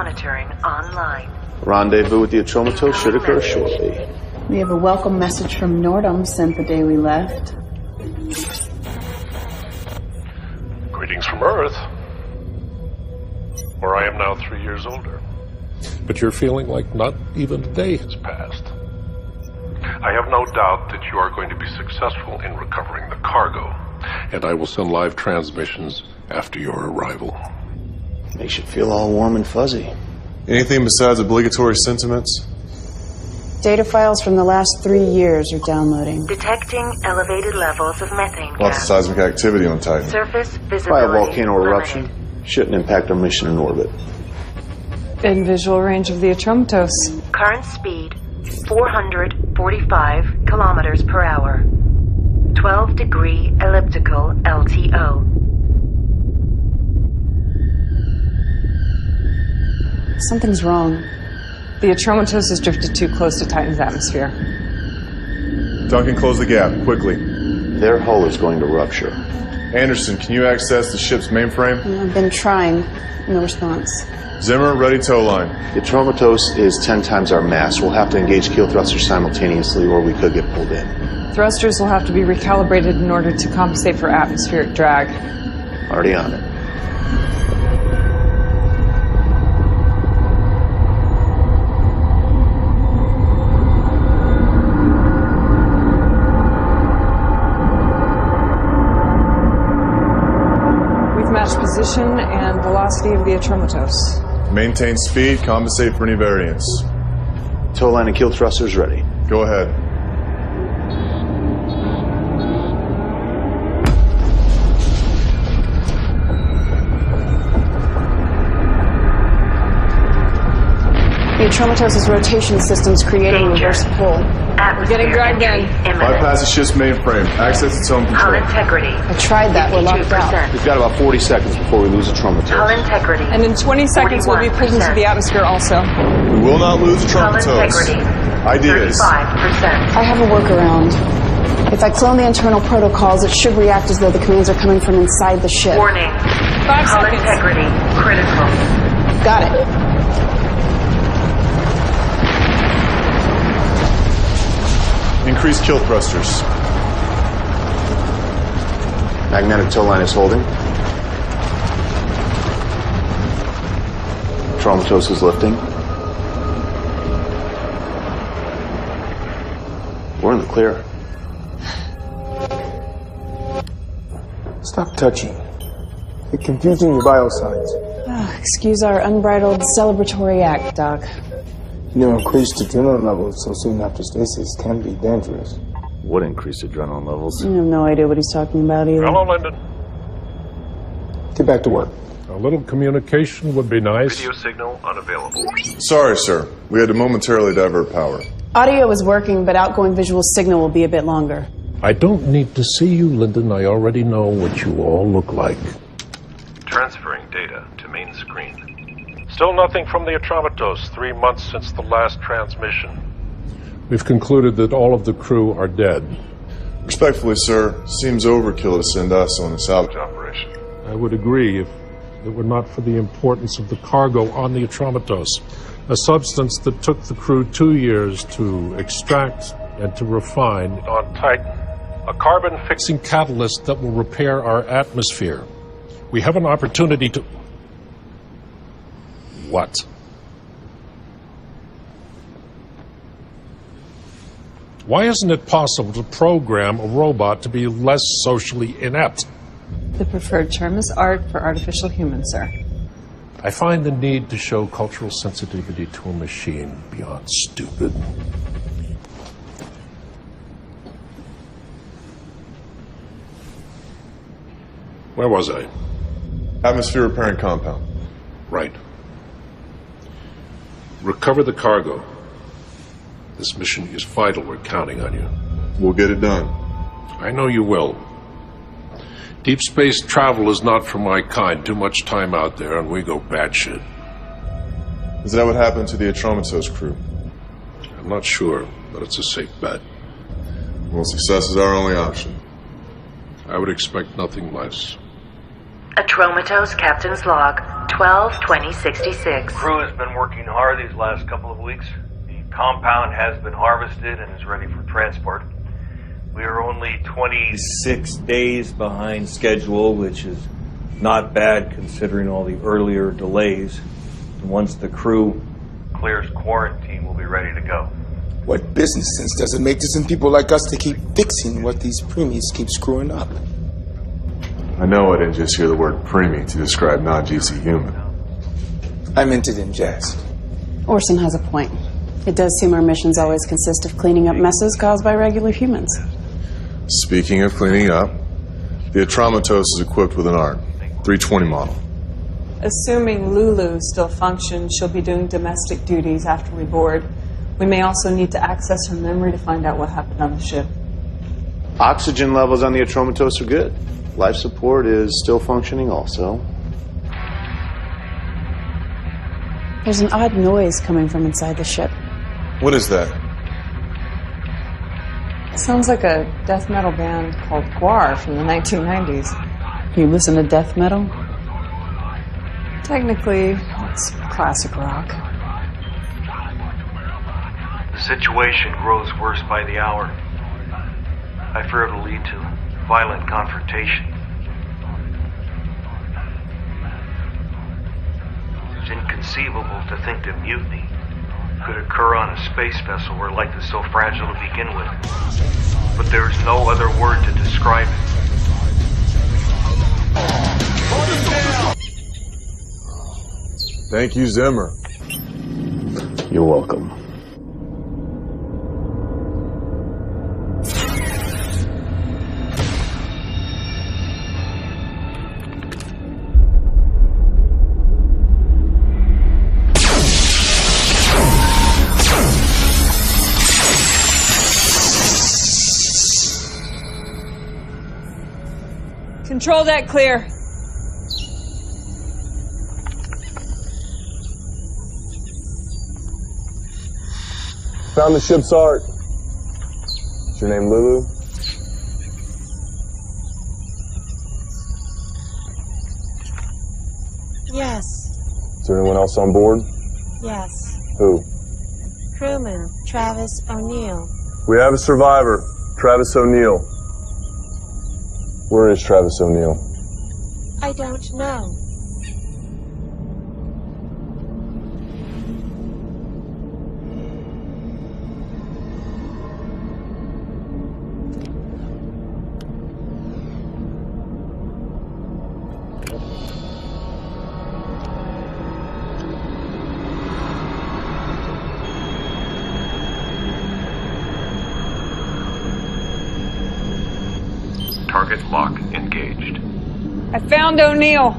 monitoring online. Rendezvous with the Atromatos should occur shortly. We have a welcome message from Nordum sent the day we left. Greetings from Earth, where I am now 3 years older. But you're feeling like not even a day has passed. I have no doubt that you are going to be successful in recovering the cargo, and I will send live transmissions after your arrival. Makes you feel all warm and fuzzy. Anything besides obligatory sentiments? Data files from the last 3 years are downloading. Detecting elevated levels of methane Lots of gas. seismic activity on Titan. Surface visibility By a volcano limited. eruption, shouldn't impact our mission in orbit. In visual range of the Atromatos. Current speed 445 kilometers per hour. 12-degree elliptical LTO. Something's wrong. The Atromatos has drifted too close to Titan's atmosphere. Duncan, close the gap, quickly. Their hull is going to rupture. Anderson, can you access the ship's mainframe? I've been trying. No response. Zimmer, ready tow line. The Atromatos is 10 times our mass. We'll have to engage keel thrusters simultaneously, or we could get pulled in. Thrusters will have to be recalibrated in order to compensate for atmospheric drag. Already on it. Position and velocity of the Atromatos. Maintain speed, compensate for any variance. Tow line and keel thrusters ready. Go ahead. The Atromatos' rotation system's creating a reverse pull. We're getting dragged in. Bypass the ship's mainframe. Access its own Hull control. integrity. I tried that. We're locked out. 52%. We've got about 40 seconds before we lose a Hull Atromatos. integrity. And in 20 seconds, we'll be pulled into 41%. the atmosphere also. We will not lose the Hull Atromatos. integrity. Ideas. 35%. I have a workaround. If I clone the internal protocols, it should react as though the commands are coming from inside the ship. Warning. 5 Hull seconds. integrity critical. Got it. Increase kill thrusters. Magnetic tow line is holding. Atromatos is lifting. We're in the clear. Stop touching. You're confusing your biosigns. Excuse our unbridled celebratory act, Doc. You know, increased adrenaline levels so soon after stasis can be dangerous. What increased adrenaline levels? I have no idea what he's talking about either. Hello, Lyndon. Get back to work. A little communication would be nice. Video signal unavailable. Sorry, sir. We had to momentarily divert power. Audio is working, but outgoing visual signal will be a bit longer. I don't need to see you, Lyndon. I already know what you all look like. Transferring data to main screen. Still nothing from the Atromatos, 3 months since the last transmission. We've concluded that all of the crew are dead. Respectfully, sir, seems overkill to send us on a salvage operation. I would agree if it were not for the importance of the cargo on the Atromatos, a substance that took the crew 2 years to extract and to refine on Titan, a carbon-fixing catalyst that will repair our atmosphere. We have an opportunity to... What? Why isn't it possible to program a robot to be less socially inept? The preferred term is art for artificial humans, sir. I find the need to show cultural sensitivity to a machine beyond stupid. Where was I? Atmosphere repairing compound. Right. Recover the cargo. This mission is vital. We're counting on you. We'll get it done. I know you will. Deep space travel is not for my kind. Too much time out there and we go batshit. Is that what happened to the Atromatos crew? I'm not sure, but it's a safe bet. Well, success is our only option. I would expect nothing less. Atromatos Captain's Log 12-20-66. Crew has been working hard these last couple of weeks. The compound has been harvested and is ready for transport. We are only 26 days behind schedule, which is not bad considering all the earlier delays. And once the crew clears quarantine, we'll be ready to go. What business sense does it make to send people like us to keep fixing what these preemies keep screwing up? I know I didn't just hear the word preemie to describe non-GC human. I meant it in jest. Orson has a point. It does seem our missions always consist of cleaning up messes caused by regular humans. Speaking of cleaning up, the Atromatos is equipped with an ARC, 320 model. Assuming Lulu still functions, she'll be doing domestic duties after we board. We may also need to access her memory to find out what happened on the ship. Oxygen levels on the Atromatos are good. Life support is still functioning also. There's an odd noise coming from inside the ship. What is that? Sounds like a death metal band called Guar from the 1990s. You listen to death metal? Technically, it's classic rock. The situation grows worse by the hour. I fear it'll lead to violent confrontation. It's inconceivable to think that mutiny could occur on a space vessel where life is so fragile to begin with. But there's no other word to describe it. Thank you, Zimmer. You're welcome. Control deck clear. Found the ship's ARC. Is your name Lulu? Yes, Is there anyone else on board? yes. Who? Crewman Travis O'Neill. We have a survivor, Travis O'Neill. Where is Travis O'Neill? I don't know. Target lock engaged. I found O'Neill.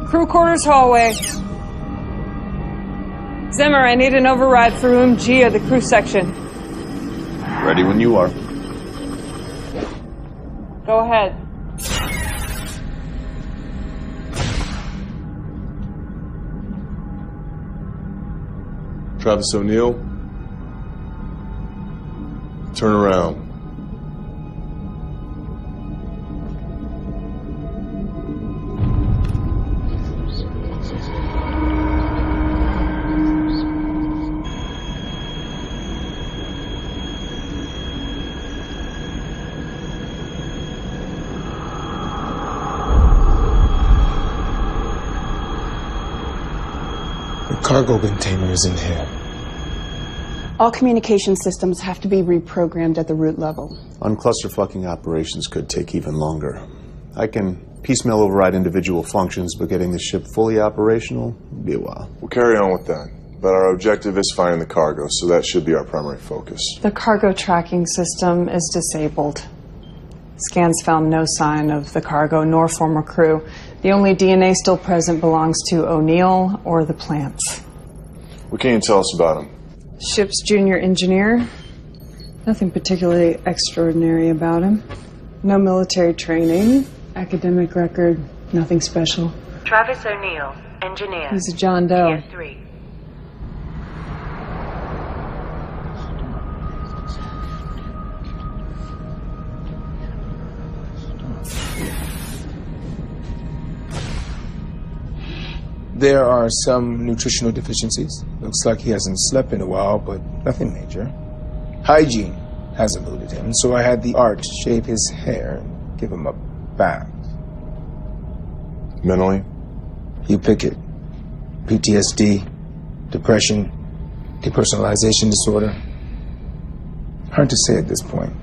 Crew quarters hallway. Zimmer, I need an override for room G of the crew section. Ready when you are. Go ahead. Travis O'Neill? Turn around. The cargo container is in here. All communication systems have to be reprogrammed at the root level. Unclusterfucking operations could take even longer. I can piecemeal override individual functions, but getting the ship fully operational would be a while. We'll carry on with that. But our objective is finding the cargo, so that should be our primary focus. The cargo tracking system is disabled. Scans found no sign of the cargo nor former crew. The only DNA still present belongs to O'Neill or the plants. What can you tell us about him? Ship's junior engineer. Nothing particularly extraordinary about him. No military training. Academic record. Nothing special. Travis O'Neill, engineer. He's a John Doe. Tier 3. There are some nutritional deficiencies. Looks like he hasn't slept in a while, but nothing major. Hygiene has eluded him, so I had the art shave his hair and give him a bath. Mentally? You pick it. PTSD, depression, depersonalization disorder. Hard to say at this point.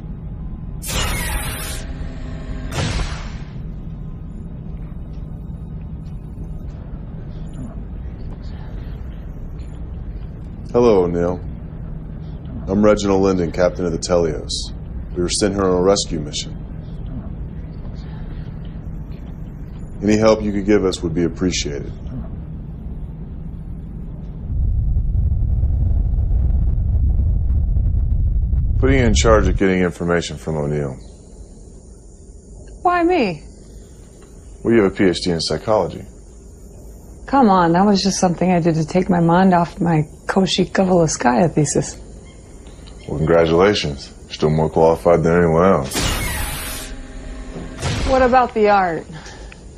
Hello, O'Neill. I'm Reginald Linden, captain of the Telios. We were sent here on a rescue mission. Any help you could give us would be appreciated. Putting you in charge of getting information from O'Neill. Why me? Well, you have a PhD in psychology. Come on, that was just something I did to take my mind off my Cauchy-Kovalevskaya thesis. Well, congratulations. You're still more qualified than anyone else. What about the art?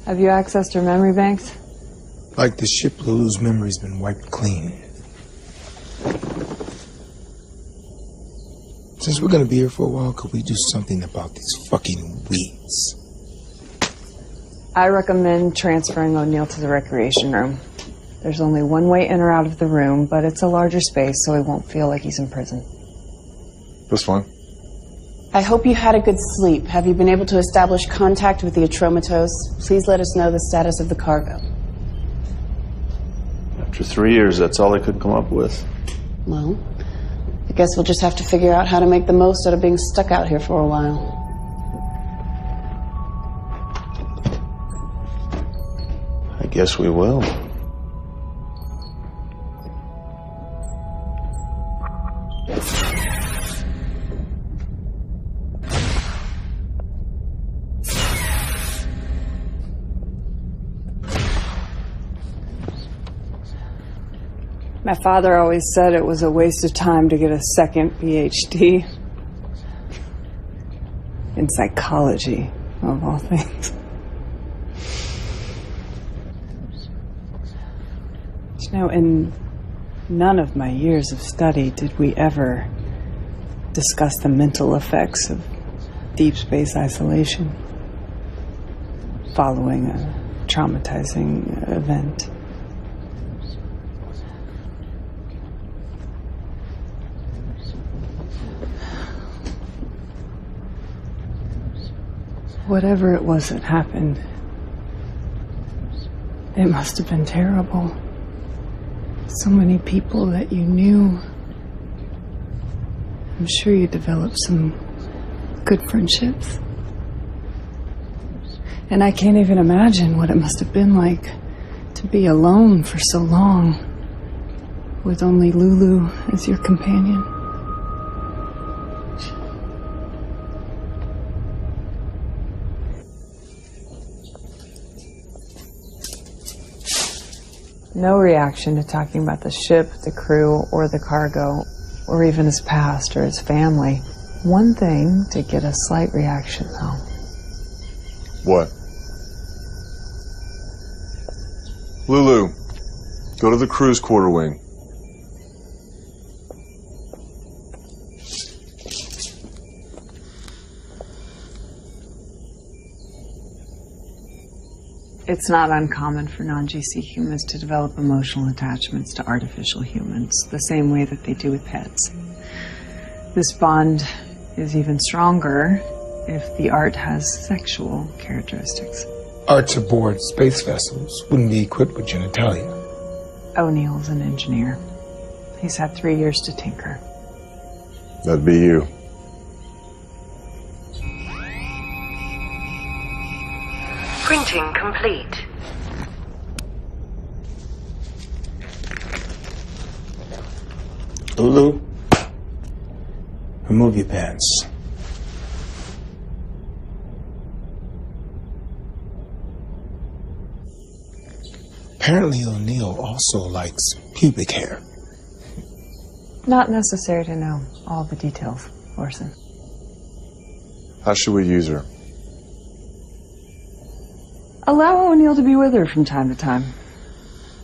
Have you accessed her memory banks? Like the ship, Lulu's memory's been wiped clean. Since we're gonna be here for a while, could we do something about these fucking weeds? I recommend transferring O'Neill to the recreation room. There's only one way in or out of the room, but it's a larger space, so he won't feel like he's in prison. This one? I hope you had a good sleep. Have you been able to establish contact with the Atromatos? Please let us know the status of the cargo. After 3 years, that's all I could come up with. Well, I guess we'll just have to figure out how to make the most out of being stuck out here for a while. I guess we will. My father always said it was a waste of time to get a second PhD. In psychology, of all things. You know, in none of my years of study did we ever discuss the mental effects of deep space isolation following a traumatizing event. Whatever it was that happened, it must have been terrible. So many people that you knew. I'm sure you developed some good friendships. And I can't even imagine what it must have been like to be alone for so long, with only Lulu as your companion. No reaction to talking about the ship, the crew, or the cargo, or even his past or his family. One thing to get a slight reaction, though. What? Lulu, go to the crew's quarter wing. It's not uncommon for non-GC humans to develop emotional attachments to artificial humans, the same way that they do with pets. This bond is even stronger if the art has sexual characteristics. Arts aboard space vessels wouldn't be equipped with genitalia. O'Neill's an engineer. He's had 3 years to tinker. That'd be you. Printing complete. Lulu, remove your pants. Apparently O'Neill also likes pubic hair. Not necessary to know all the details, Orson. How should we use her? Allow O'Neill to be with her from time to time.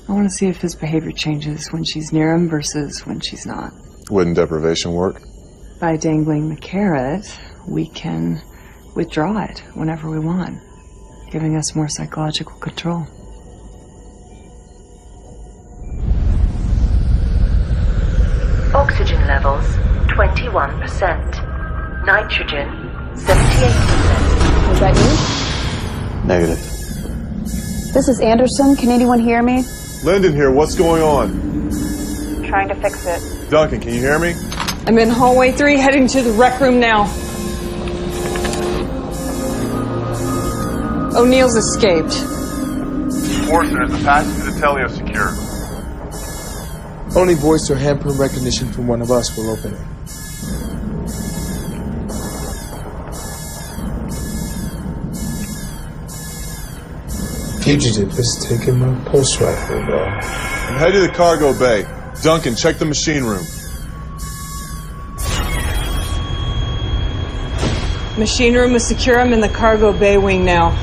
I want to see if his behavior changes when she's near him versus when she's not. Wouldn't deprivation work? By dangling the carrot, we can withdraw it whenever we want, giving us more psychological control. Oxygen levels 21%. Nitrogen 78%. Was that Negative. you? This is Anderson. Can anyone hear me? Lyndon here, what's going on? Trying to fix it. Duncan, can you hear me? I'm in hallway 3, heading to the rec room now. O'Neill's escaped. Orson, is the passage to the teleo secure? Only voice or handprint recognition from one of us will open it. Fugitive has taken my pulse rifle, though. I'm headed to the cargo bay. Duncan, check the machine room. Machine room is secure. I'm in the cargo bay wing now.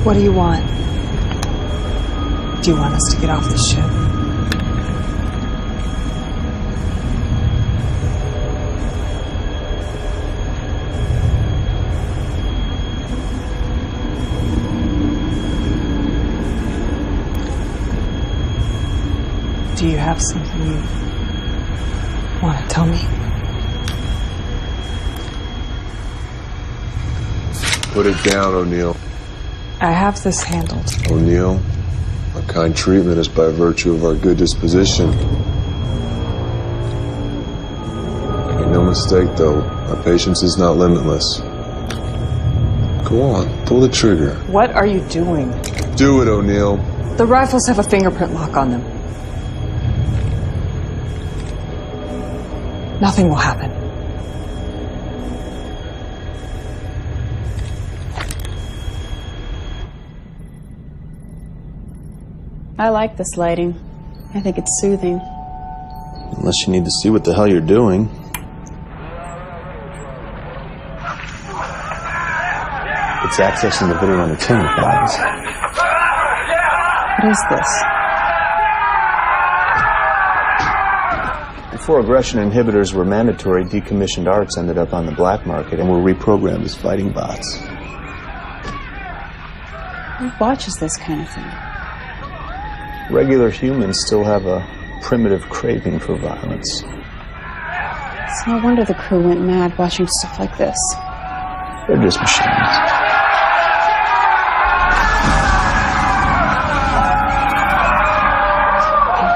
What do you want? Do you want us to get off the ship? Do you have something you want to tell me? Put it down, O'Neill. I have this handled. O'Neill, our kind treatment is by virtue of our good disposition. Make no mistake, though, our patience is not limitless. Go on, pull the trigger. What are you doing? Do it, O'Neill. The rifles have a fingerprint lock on them. Nothing will happen. I like this lighting. I think it's soothing. Unless you need to see what the hell you're doing. It's accessing the video entertainment files. What is this? Before aggression inhibitors were mandatory, decommissioned arts ended up on the black market and were reprogrammed as fighting bots. Who watches this kind of thing? Regular humans still have a primitive craving for violence. It's no wonder the crew went mad watching stuff like this. They're just machines.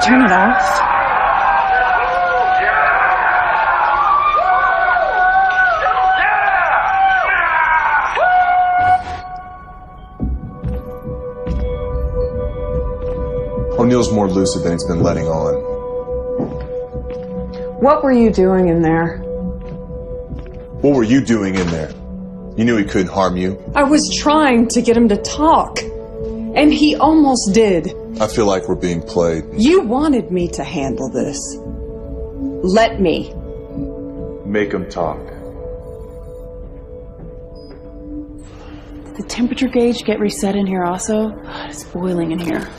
Turn it off. O'Neill's more lucid than he's been letting on. What were you doing in there? What were you doing in there? You knew he couldn't harm you. I was trying to get him to talk. And he almost did. I feel like we're being played. You wanted me to handle this. Let me. Make him talk. Did the temperature gauge get reset in here also? God, it's boiling in here.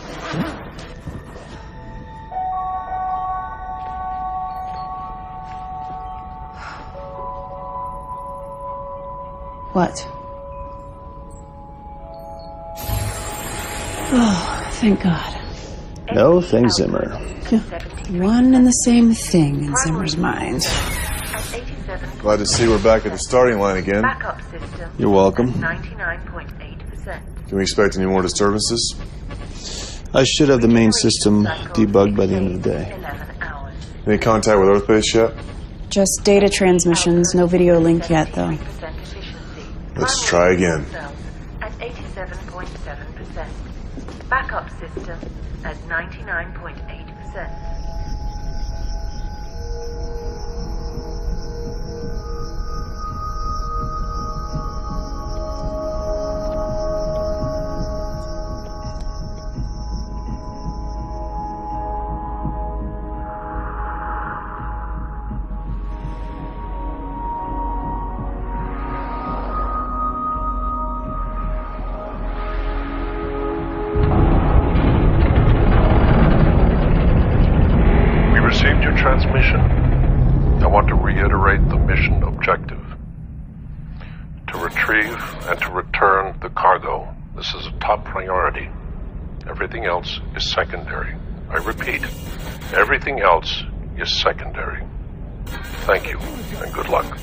What? Oh, thank God. No, thanks, Zimmer. One and the same thing in Zimmer's mind. Glad to see we're back at the starting line again. Backup system. You're welcome. 99.8%. Can we expect any more disturbances? I should have the main system debugged by the end of the day. 11 hours. Any contact with Earth Base yet? Just data transmissions, no video link yet, though. 73% efficiency. Let's try again. Cells at 87.7%. Backup system at 99.8%. Transmission. I want to reiterate the mission objective. To retrieve and to return the cargo. This is a top priority. Everything else is secondary. I repeat, everything else is secondary. Thank you, and good luck.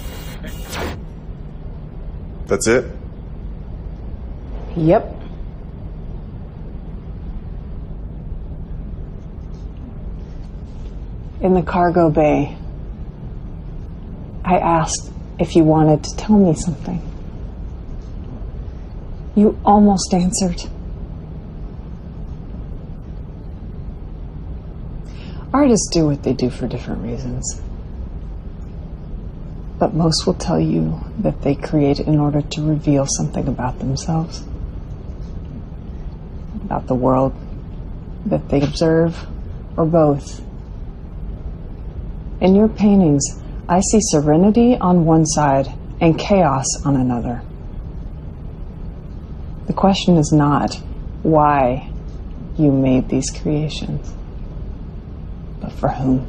That's it? Yep. In the cargo bay, I asked if you wanted to tell me something. You almost answered. Artists do what they do for different reasons. But most will tell you that they create in order to reveal something about themselves, about the world that they observe, or both. In your paintings, I see serenity on one side and chaos on another. The question is not why you made these creations, but for whom.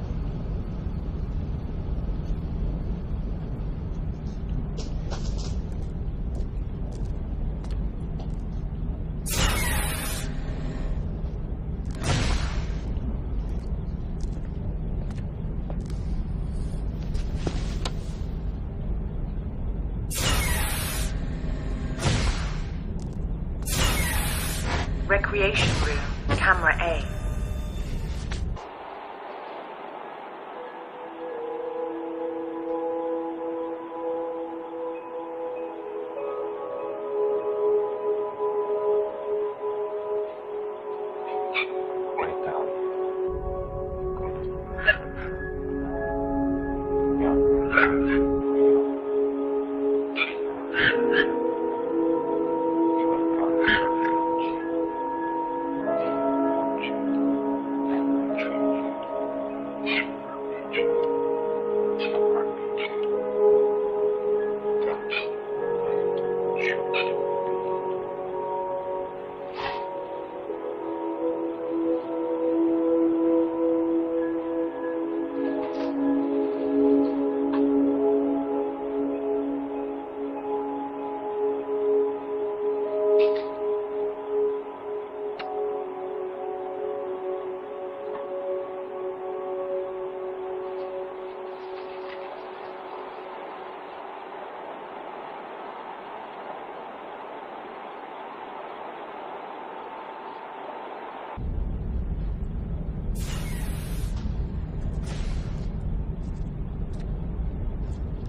Recreation room, camera A.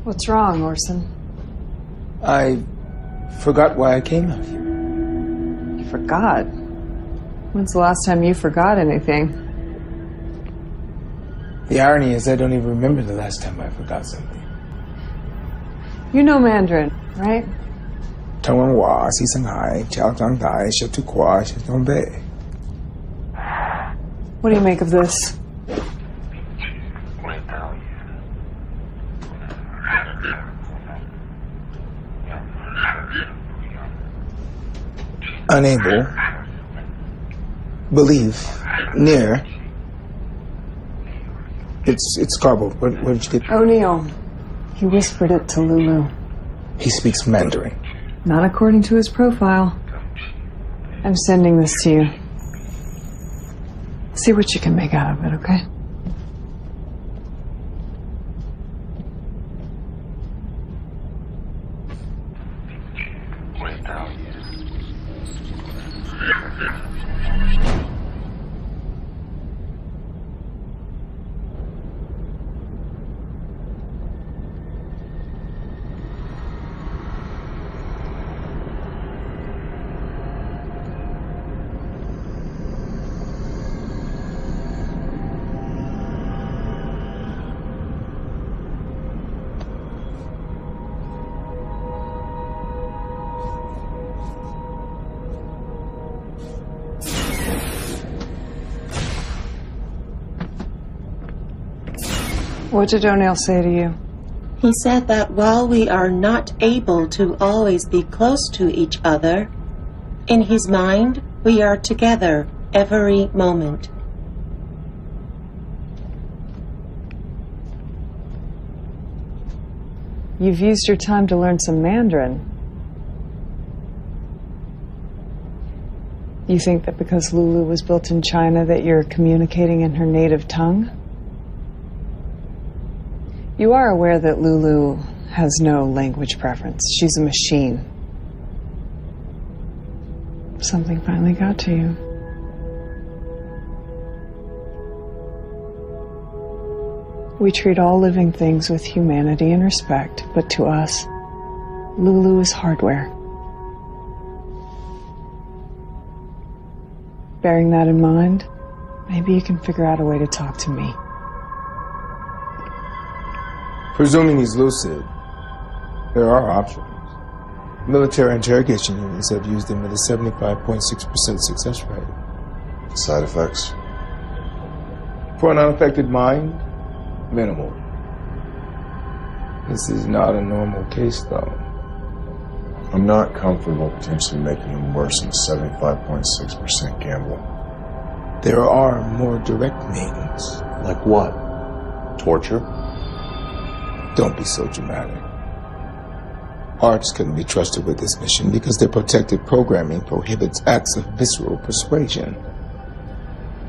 What's wrong, Orson? I forgot why I came out here. You forgot? When's the last time you forgot anything? The irony is I don't even remember the last time I forgot something. You know Mandarin, right? 中文話是生孩，長長大，學得快，學得背。 What do you make of this? Unable. Believe. Near. It's garbled. Where did you get? O'Neill. He whispered it to Lulu. He speaks Mandarin. Not according to his profile. I'm sending this to you. See what you can make out of it, okay? What did O'Neill say to you? He said that while we are not able to always be close to each other, in his mind, we are together every moment. You've used your time to learn some Mandarin. You think that because Lulu was built in China that you're communicating in her native tongue? You are aware that Lulu has no language preference. She's a machine. Something finally got to you. We treat all living things with humanity and respect, but to us, Lulu is hardware. Bearing that in mind, maybe you can figure out a way to talk to me. Presuming he's lucid, there are options. Military interrogation units have used him with a 75.6% success rate. Side effects? For an unaffected mind, minimal. This is not a normal case, though. I'm not comfortable potentially making him worse than 75.6% gamble. There are more direct means. Like what? Torture? Don't be so dramatic. Arts couldn't be trusted with this mission because their protected programming prohibits acts of visceral persuasion.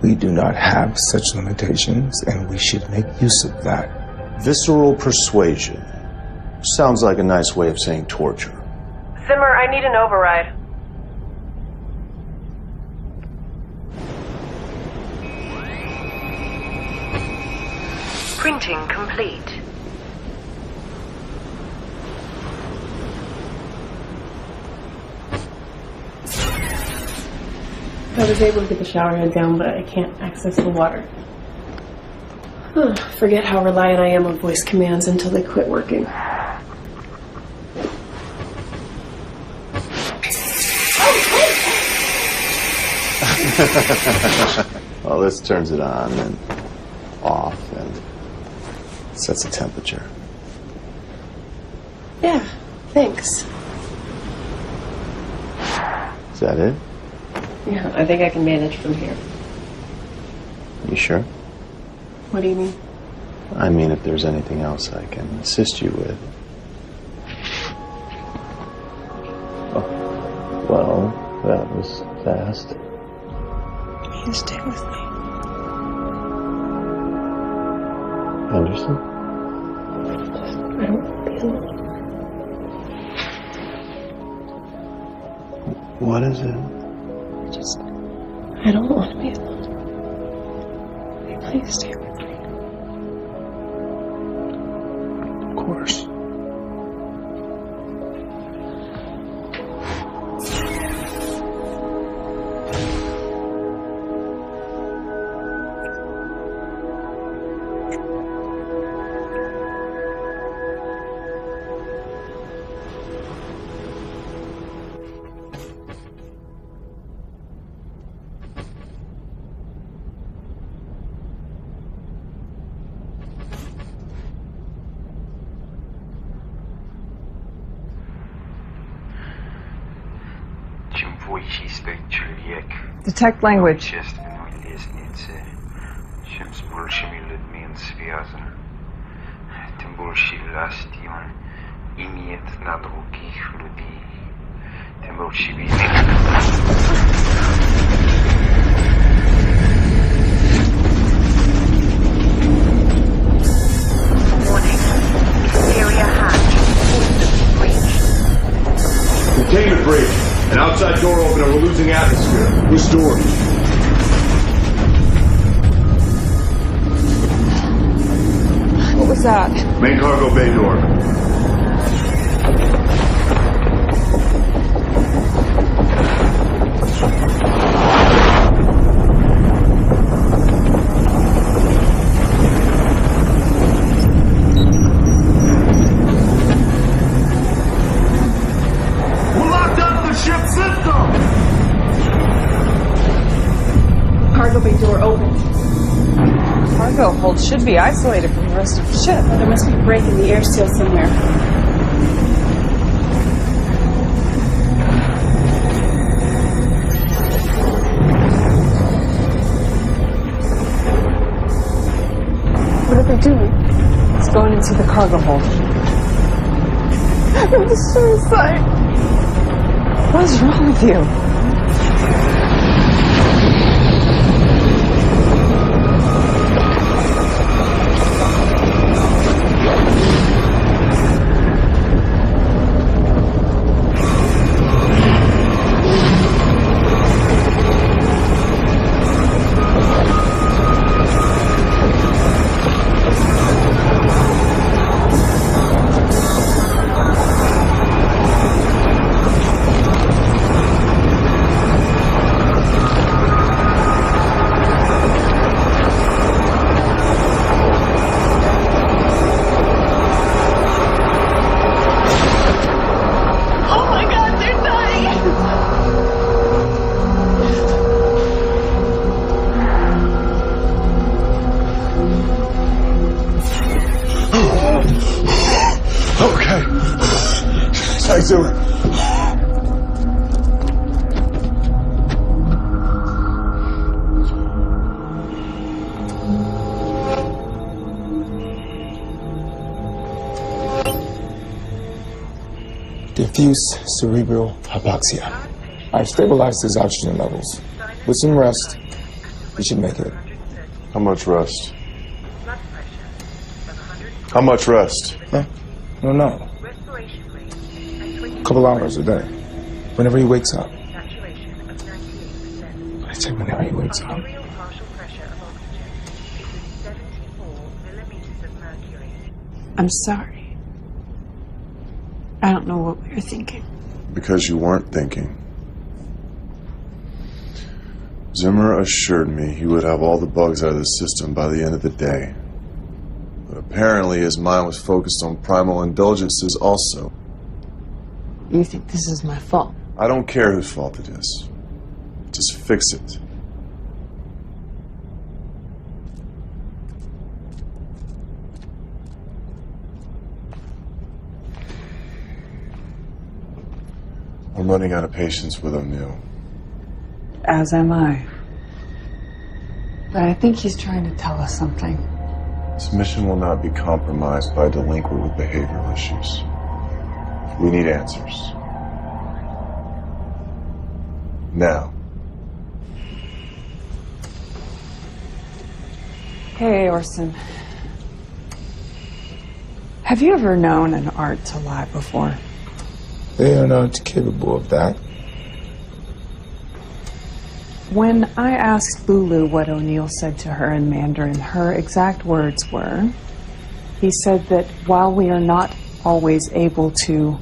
We do not have such limitations, and we should make use of that. Visceral persuasion. Sounds like a nice way of saying torture. Zimmer, I need an override. Printing complete. I was able to get the shower head down, but I can't access the water. Forget how reliant I am on voice commands until they quit working. Well, this turns it on and off and sets a temperature. Yeah, thanks. Is that it? Yeah, I think I can manage from here. You sure? What do you mean? I mean, if there's anything else I can assist you with. Oh, well, that was fast. You can stay with me. Anderson? I don't want to be alone. What is it? I don't want to be alone. Please stay with me. Of course. Detect language. Чем с большими людьми он связан, тем больше власти он имеет на других людей, тем больше вины. Warning. Exterior hatch. Breached. Containment breach. An outside door open and we're losing atmosphere. Which door? What was that? Main cargo bay door. We're locked out of the ship system! Cargo bay door open. cargo hold should be isolated from the rest of the ship. There must be a break in the air seal somewhere. What are they doing? Let's go in and see the cargo hold. I'm suicide. What is wrong with you? Thanks, Zimmer. Diffuse cerebral hypoxia. I've stabilized his oxygen levels. With some rest, he should make it. How much rest? How much rest? Huh? I don't know. A couple hours a day. Whenever he wakes up. I say whenever he wakes up. I'm sorry. I don't know what we were thinking. Because you weren't thinking. Zimmer assured me he would have all the bugs out of the system by the end of the day. But apparently his mind was focused on primal indulgences also. You think this is my fault? I don't care whose fault it is. Just fix it. I'm running out of patience with O'Neill. As am I. But I think he's trying to tell us something. This mission will not be compromised by a delinquent with behavioral issues. We need answers. Now. Hey, Orson. Have you ever known an art to lie before? They are not capable of that. When I asked Lulu what O'Neill said to her in Mandarin, her exact words were, he said that while we are not always able to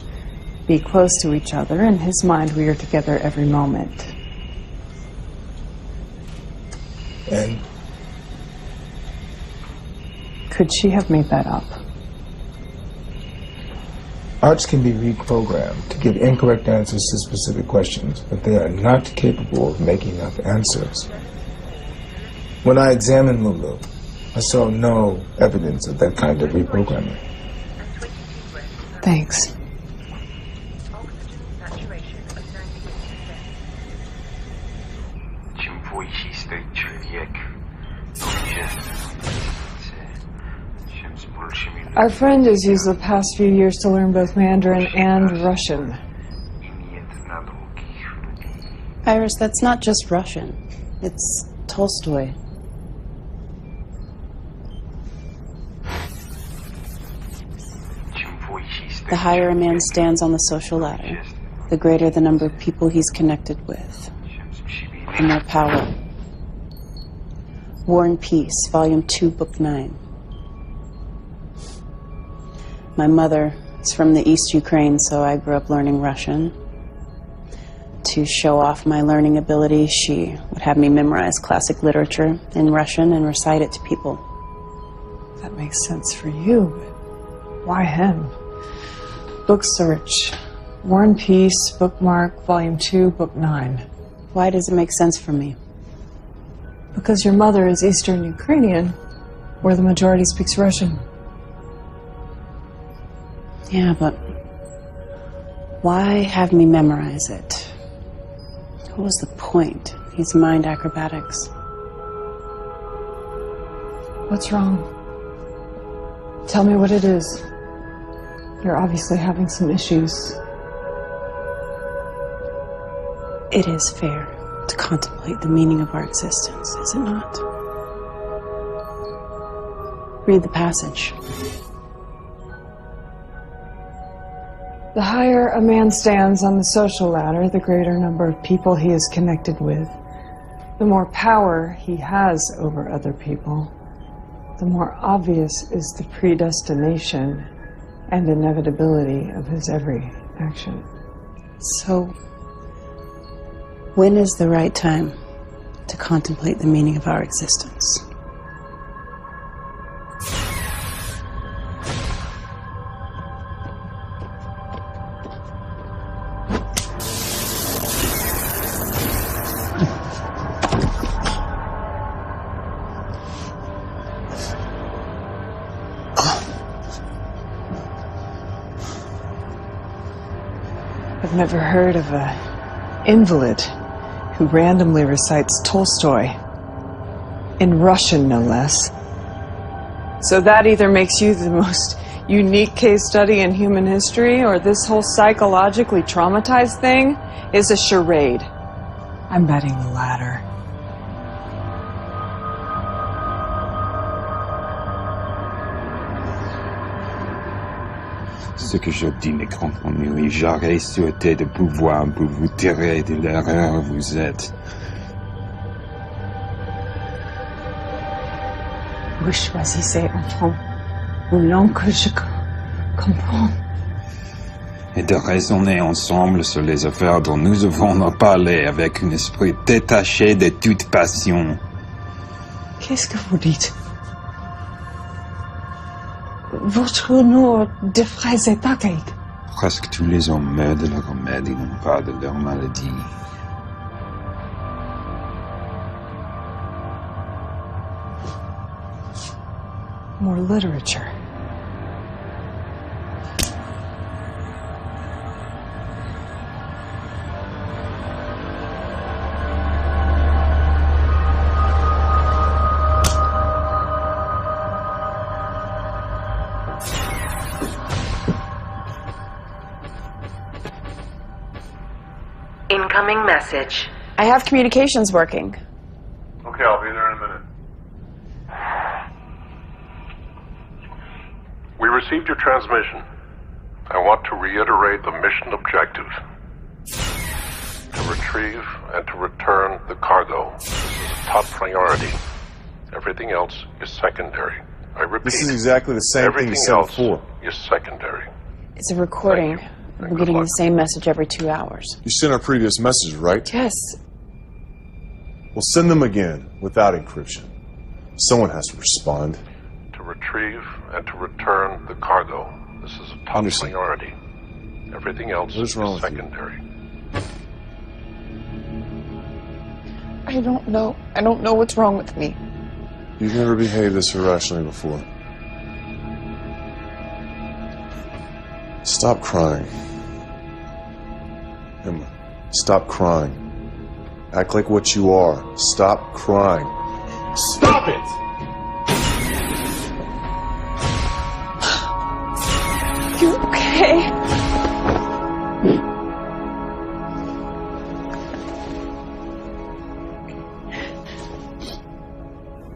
be close to each other, in his mind we are together every moment. And? Could she have made that up? Arts can be reprogrammed to give incorrect answers to specific questions, but they are not capable of making up answers. When I examined Lulu, I saw no evidence of that kind of reprogramming. Thanks. Our friend has used the past few years to learn both Mandarin and Russian. Iris, that's not just Russian. It's Tolstoy. The higher a man stands on the social ladder, the greater the number of people he's connected with, the more power. War and Peace, Volume 2, Book 9. My mother is from the East Ukraine, so I grew up learning Russian. To show off my learning ability, she would have me memorize classic literature in Russian and recite it to people. That makes sense for you, but why him? Book search. War and Peace, bookmark, Volume 2, Book 9. Why does it make sense for me? Because your mother is Eastern Ukrainian, where the majority speaks Russian. Yeah, but why have me memorize it? What was the point? These mind acrobatics. What's wrong? Tell me what it is. You're obviously having some issues. It is fair to contemplate the meaning of our existence, is it not? Read the passage. The higher a man stands on the social ladder, the greater number of people he is connected with. The more power he has over other people, the more obvious is the predestination and inevitability of his every action. So, when is the right time to contemplate the meaning of our existence? I've never heard of an invalid who randomly recites Tolstoy. In Russian, no less. So that either makes you the most unique case study in human history, or this whole psychologically traumatized thing is a charade. I'm betting the latter. Ce que j'obtiens quand on nuit, j'aurais souhaité de pouvoir pour vous tirer de l'erreur où vous êtes. Vous choisissez, enfant, une langue que je comprends. Et de raisonner ensemble sur les affaires dont nous avons à parler avec un esprit détaché de toute passion. Qu'est-ce que vous dites? Votre nom de phrase est archaïque. Presque tous les hommes meurent de leur remède et non pas de leur maladie. More literature. Incoming message. I have communications working. Okay, I'll be there in a minute. We received your transmission. I want to reiterate the mission objective. To retrieve and to return the cargo. This is a top priority. Everything else is secondary. I repeat. This is exactly the same thing you said before. Everything else is secondary. It's a recording. Thank you. We're getting the same message every 2 hours. You sent our previous messages, right? Yes. We'll send them again, without encryption. Someone has to respond. To retrieve and to return the cargo. This is a top priority. Everything else is secondary. I don't know. I don't know what's wrong with me. You've never behaved this irrationally before. Stop crying. Emma, stop crying. Act like what you are. Stop crying. Stop it! You okay?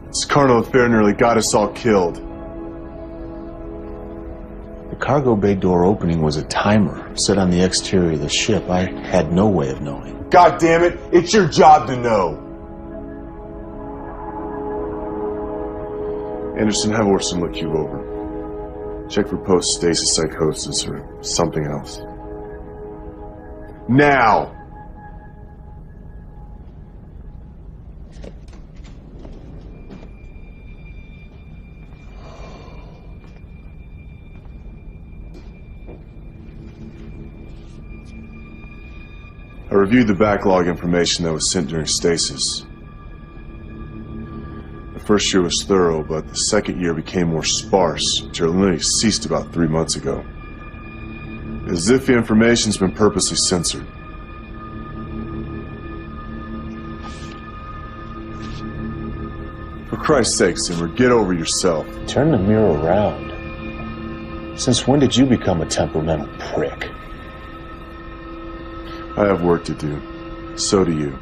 This carnal affair nearly got us all killed. The cargo bay door opening was a timer set on the exterior of the ship. I had no way of knowing. God damn it! It's your job to know! Anderson, have Orson look you over. Check for post-stasis psychosis or something else. Now! I reviewed the backlog information that was sent during stasis. The First year was thorough, but the second year became more sparse, until it literally ceased about 3 months ago. As if the information's been purposely censored. For Christ's sake, Zimmer, get over yourself. Turn the mirror around. Since when did you become a temperamental prick? I have work to do. So do you.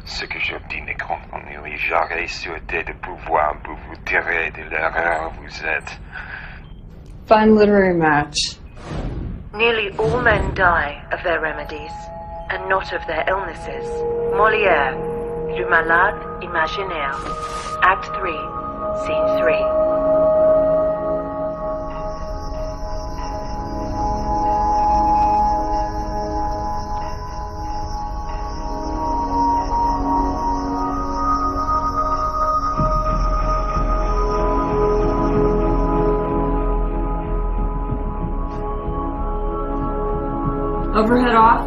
Ce que j'obdine comprendre, et j'aurais souhaité de pouvoir vous tirer de l'erreur vous êtes. Fine literary match. Nearly all men die of their remedies, and not of their illnesses. Molière, Le Malade Imaginaire, Act 3, Scene 3. Overhead off.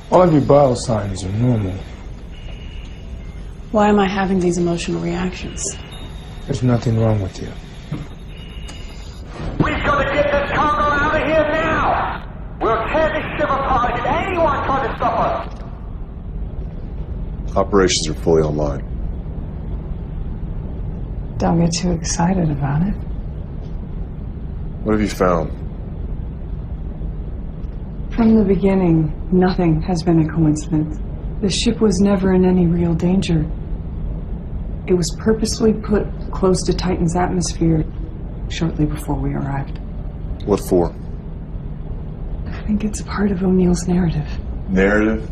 All of your vital signs are normal. Why am I having these emotional reactions? There's nothing wrong with you. We've got to get this cargo out of here now! We'll tear this ship apart if anyone tries to stop us! Operations are fully online. Don't get too excited about it. What have you found? From the beginning, nothing has been a coincidence. The ship was never in any real danger. It was purposely put close to Titan's atmosphere shortly before we arrived. What for? I think it's a part of O'Neill's narrative. Narrative?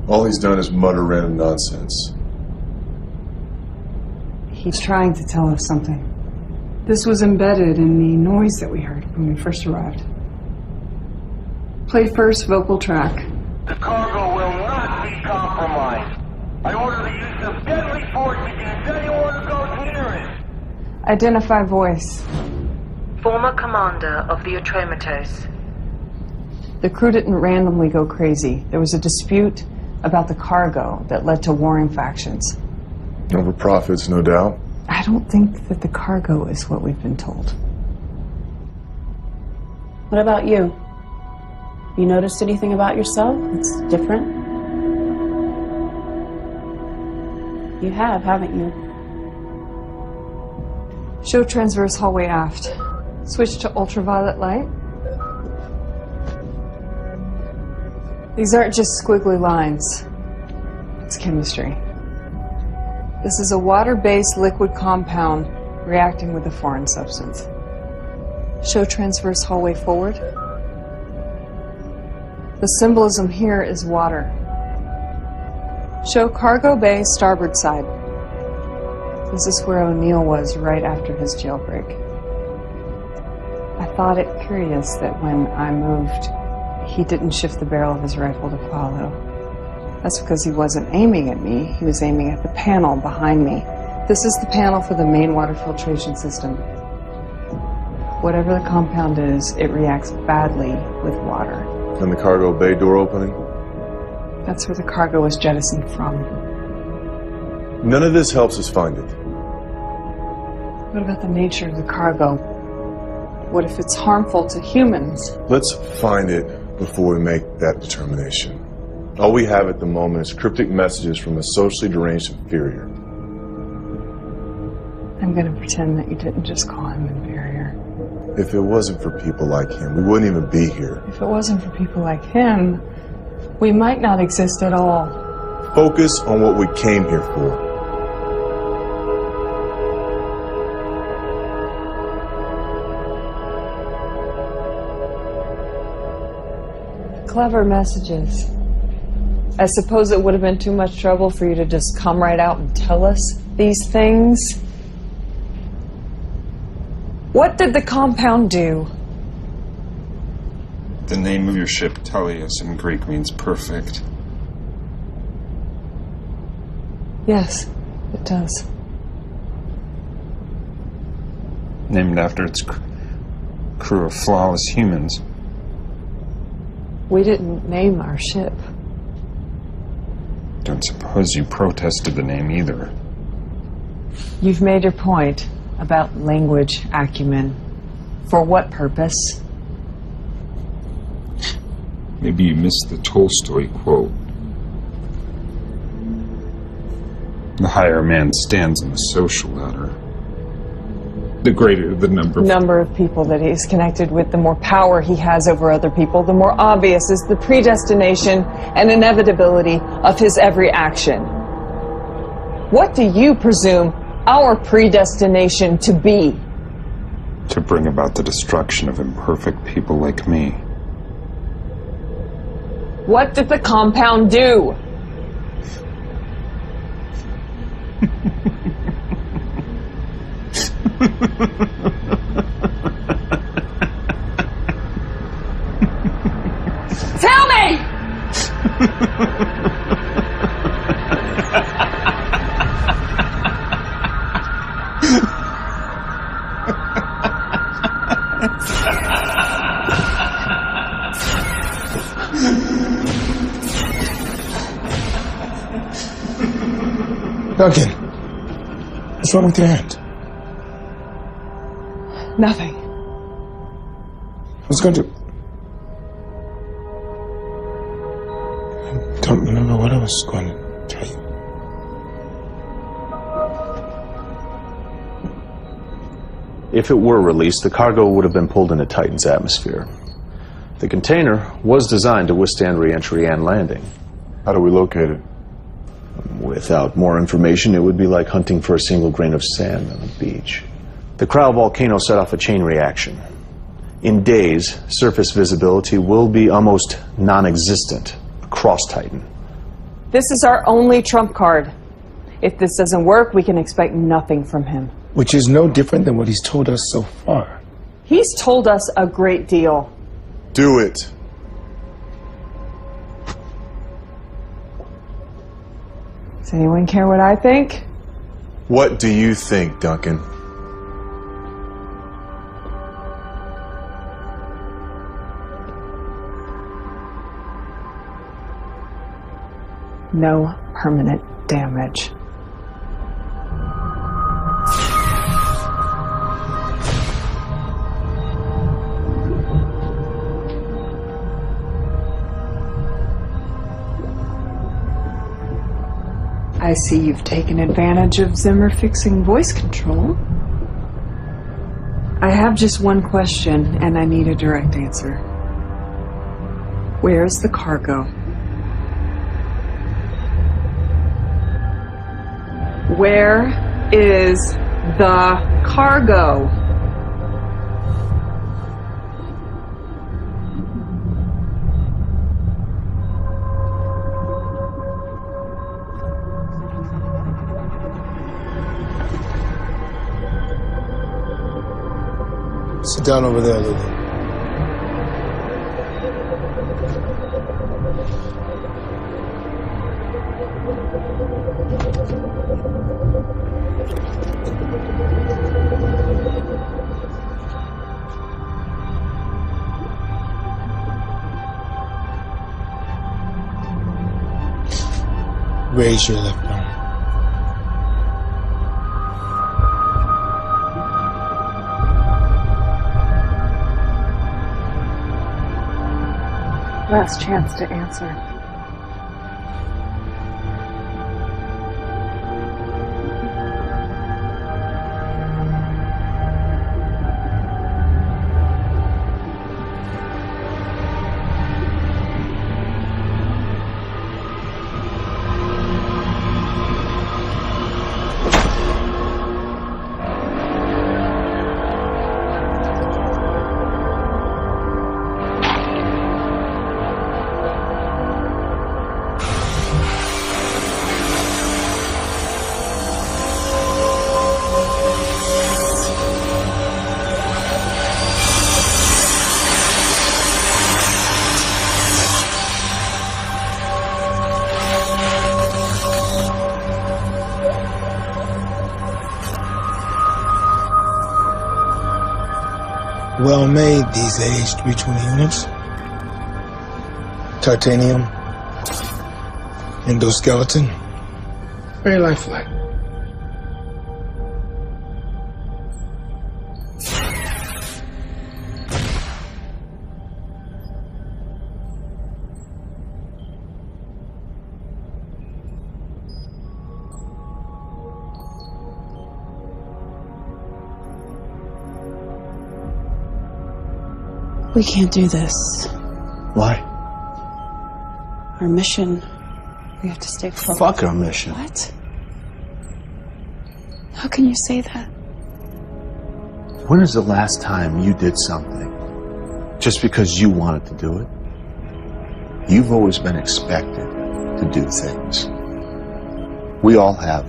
All he's done is mutter random nonsense. He's trying to tell us something. This was embedded in the noise that we heard when we first arrived. Play first vocal track. The cargo will not be compromised. I order the use of deadly force against anyone who goes near it. Identify voice. Former commander of the Atrematos. The crew didn't randomly go crazy. There was a dispute about the cargo that led to warring factions. Over profits, no doubt. I don't think that the cargo is what we've been told. What about you? You noticed anything about yourself that's different? You have, haven't you? Show transverse hallway aft. Switch to ultraviolet light. These aren't just squiggly lines. It's chemistry. This is a water-based liquid compound reacting with a foreign substance. Show transverse hallway forward. The symbolism here is water. Show cargo bay starboard side. This is where O'Neill was right after his jailbreak. I thought it curious that when I moved, he didn't shift the barrel of his rifle to follow. That's because he wasn't aiming at me, he was aiming at the panel behind me. This is the panel for the main water filtration system. Whatever the compound is, it reacts badly with water. And the cargo bay door opening? That's where the cargo was jettisoned from. None of this helps us find it. What about the nature of the cargo? What if it's harmful to humans? Let's find it before we make that determination. All we have at the moment is cryptic messages from a socially deranged inferior. I'm going to pretend that you didn't just call him inferior. If it wasn't for people like him, we wouldn't even be here. If it wasn't for people like him, we might not exist at all. Focus on what we came here for. Clever messages. I suppose it would have been too much trouble for you to just come right out and tell us these things. What did the compound do? The name of your ship, Telios, in Greek means perfect. Yes, it does. Named after its crew of flawless humans. We didn't name our ship. Don't suppose you protested the name either. You've made your point about language acumen. For what purpose? Maybe you missed the Tolstoy quote. The higher a man stands on the social ladder, the greater the number of people that he's connected with, the more power he has over other people, the more obvious is the predestination and inevitability of his every action. What do you presume our predestination to be? To bring about the destruction of imperfect people like me. What did the compound do? Tell me! Duncan, what's wrong with your hand? Nothing. I was going to... I don't remember what I was going to tell you. If it were released, the cargo would have been pulled into Titan's atmosphere. The container was designed to withstand re-entry and landing. How do we locate it? Without more information, it would be like hunting for a single grain of sand on a beach. The cryovolcano set off a chain reaction. In days, surface visibility will be almost non-existent across Titan. This is our only trump card. If this doesn't work, we can expect nothing from him. Which is no different than what he's told us so far. He's told us a great deal. Do it. Does anyone care what I think? What do you think, Duncan? No permanent damage. I see you've taken advantage of Zimmer fixing voice control. I have just one question, and I need a direct answer. Where's the cargo? Where is the cargo? Sit down over there, Lily. Raise your left arm. Last chance to answer. Well made, these AH-320 units. Titanium. Endoskeleton. Very lifelike. We can't do this. Why? Our mission. We have to stay focused. Fuck our mission. What? How can you say that? When is the last time you did something just because you wanted to do it? You've always been expected to do things. We all have.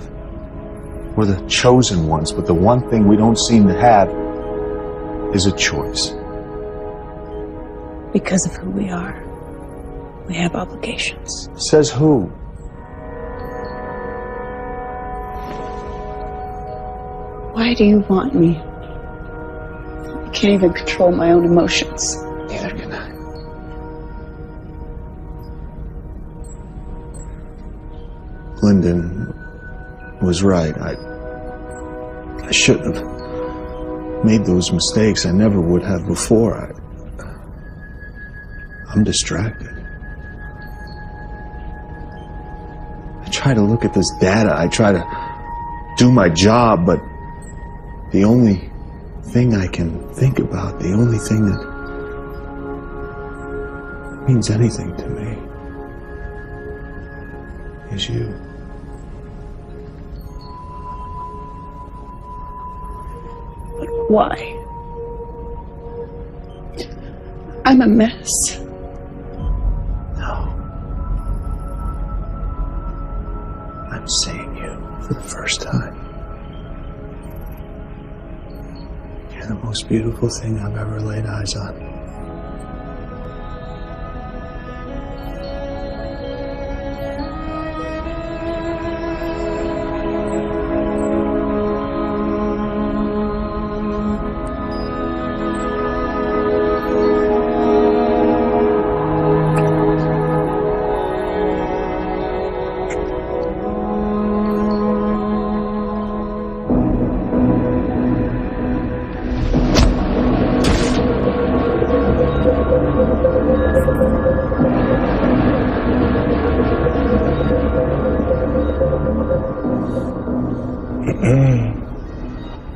We're the chosen ones, but the one thing we don't seem to have is a choice. Because of who we are, we have obligations. Says who? Why do you want me? I can't even control my own emotions. Neither can I. Lyndon was right. I shouldn't have made those mistakes. I never would have before. I'm distracted. I try to look at this data. I try to do my job, but the only thing I can think about, the only thing that means anything to me is you. But why? I'm a mess. I'm seeing you for the first time. You're the most beautiful thing I've ever laid eyes on.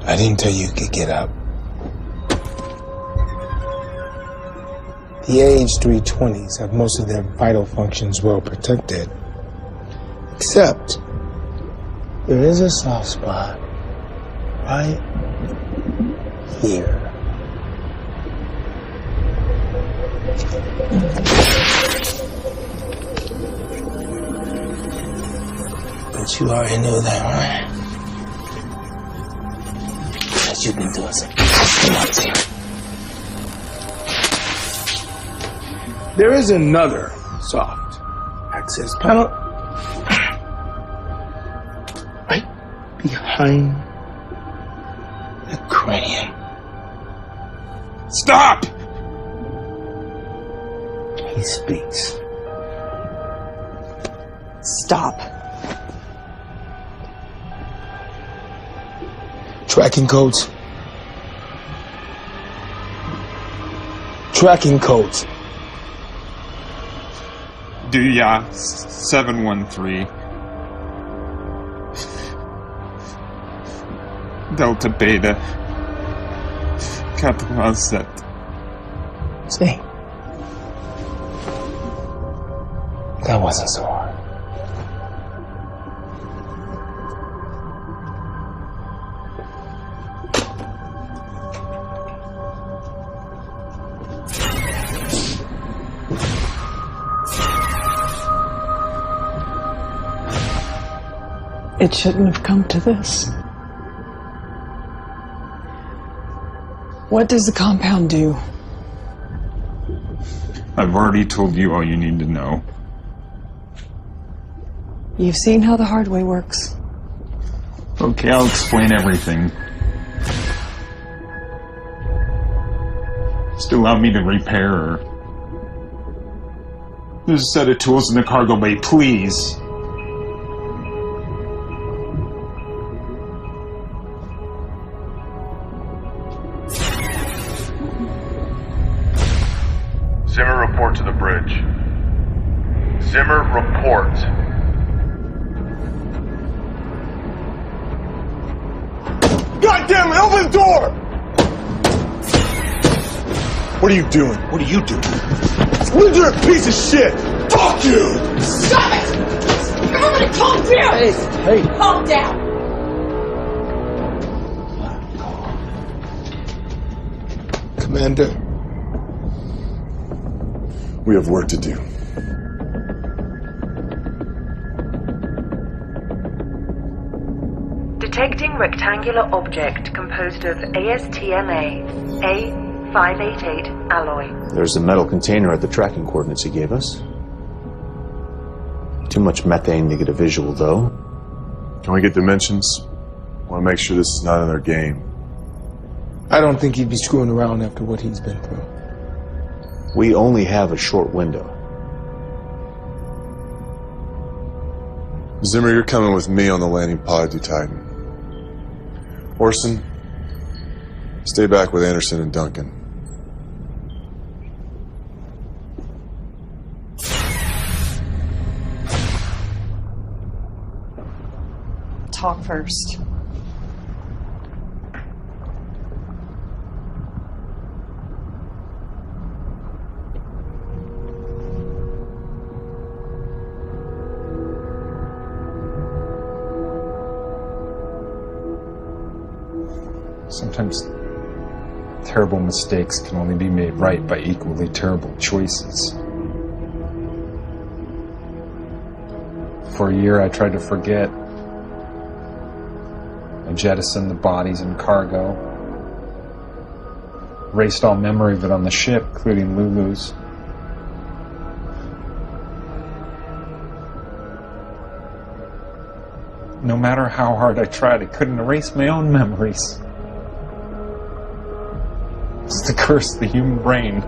I didn't tell you could get up. The AH-320s have most of their vital functions well protected. Except, there is a soft spot right here. But you already knew that, right? You've been doing some nothing. There is another soft access panel right behind the cranium. Stop! He speaks. Stop. Tracking codes. Tracking codes. Duya 713. Delta Beta. Capital Z. See? That wasn't so hard. It shouldn't have come to this. What does the compound do? I've already told you all you need to know. You've seen how the hard way works. Okay, I'll explain everything. Just allow me to repair her. There's a set of tools in the cargo bay, please. Zimmer, report to the bridge. Zimmer, report. God damn it, open the door! What are you doing? What are you doing? You're a piece of shit! Fuck you! Stop it! Everybody calm down! Hey. Calm down! Commander. We have work to do. Detecting rectangular object composed of ASTMA A588 alloy. There's a metal container at the tracking coordinates he gave us. Too much methane to get a visual, though. Can we get dimensions? I want to make sure this is not in their game. I don't think he'd be screwing around after what he's been through. We only have a short window. Zimmer, you're coming with me on the landing pod to Titan. Orson, stay back with Anderson and Duncan. Talk first. Sometimes terrible mistakes can only be made right by equally terrible choices. For a year I tried to forget. I jettisoned the bodies and cargo. Erased all memory of it on the ship, including Lulu's. No matter how hard I tried, I couldn't erase my own memories. It's the curse of the human brain.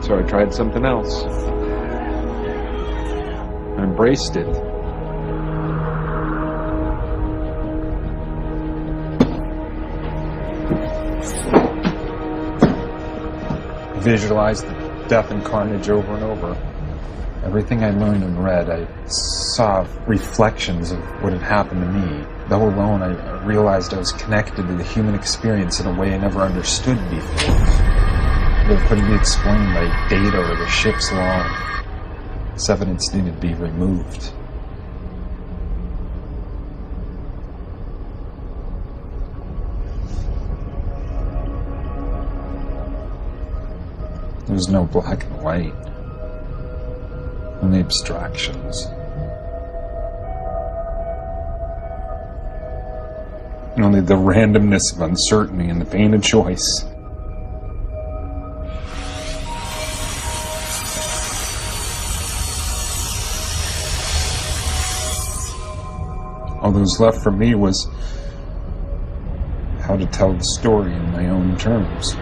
So I tried something else. I embraced it. Visualized the death and carnage over and over. Everything I learned and read, I saw reflections of what had happened to me. Though alone, I realized I was connected to the human experience in a way I never understood before. It couldn't be explained by data or the ship's log. This evidence needed to be removed. There was no black and white, only abstractions. Only the randomness of uncertainty and the pain of choice. All that was left for me was how to tell the story in my own terms.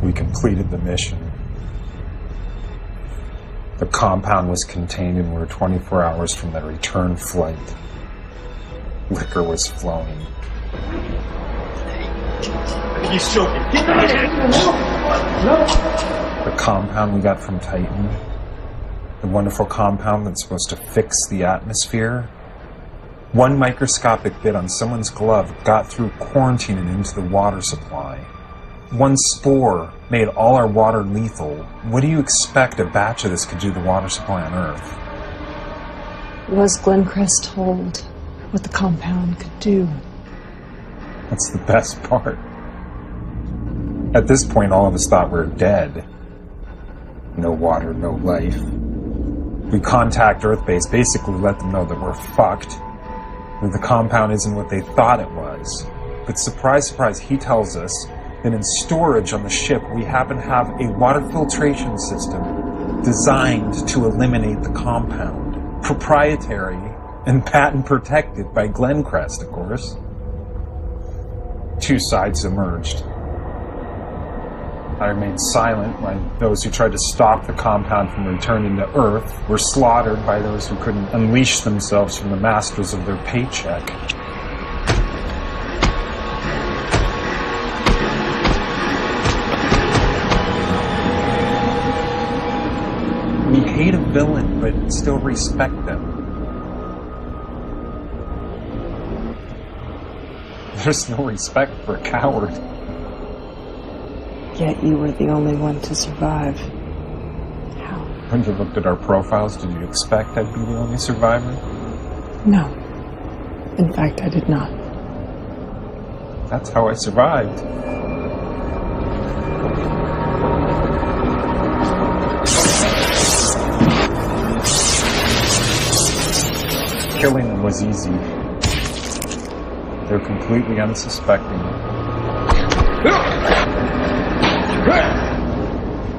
We completed the mission. The compound was contained and we were 24 hours from the return flight. Liquor was flowing. He's choking. The compound we got from Titan, the wonderful compound that's supposed to fix the atmosphere, one microscopic bit on someone's glove got through quarantine and into the water supply. One spore made all our water lethal. What do you expect a batch of this could do to the water supply on Earth? Was Glencrest told what the compound could do? That's the best part. At this point, all of us thought we were dead. No water, no life. We contact Earthbase, basically let them know that we're fucked, that the compound isn't what they thought it was. But surprise, surprise, he tells us that in storage on the ship, we happen to have a water filtration system designed to eliminate the compound. Proprietary and patent protected by Glencrest, of course. Two sides emerged. I remained silent when those who tried to stop the compound from returning to Earth were slaughtered by those who couldn't unleash themselves from the masters of their paycheck. We hate a villain, but still respect them. There's no respect for a coward. Yet you were the only one to survive. How? When you looked at our profiles, did you expect I'd be the only survivor? No. In fact, I did not. That's how I survived. Killing them was easy. They're completely unsuspecting.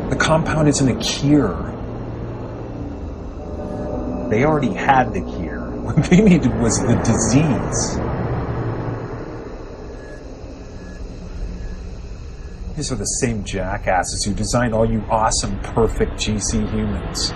The compound isn't a cure. They already had the cure. What they needed was the disease. These are the same jackasses who designed all you awesome, perfect GC humans.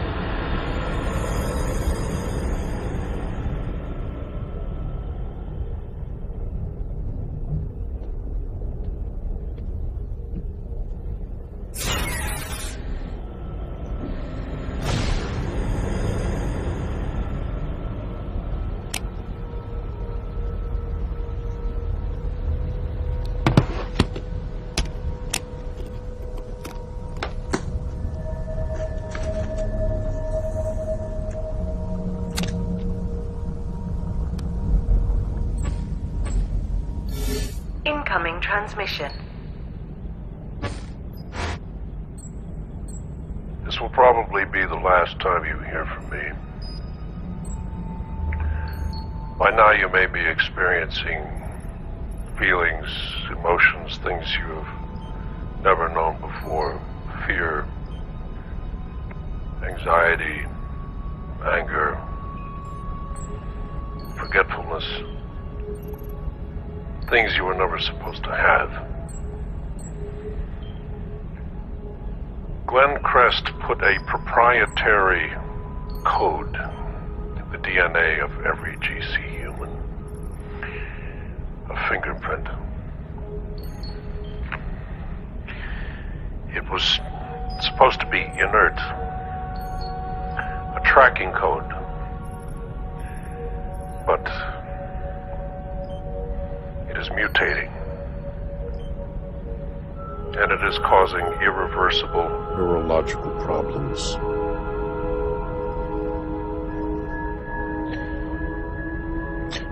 Incoming transmission. This will probably be the last time you hear from me. By now you may be experiencing feelings, emotions, things you have never known before. Fear, anxiety, anger, forgetfulness. Things you were never supposed to have. Glencrest put a proprietary code in the DNA of every GC human. A fingerprint. It was supposed to be inert. A tracking code. But it is mutating. And it is causing irreversible neurological problems.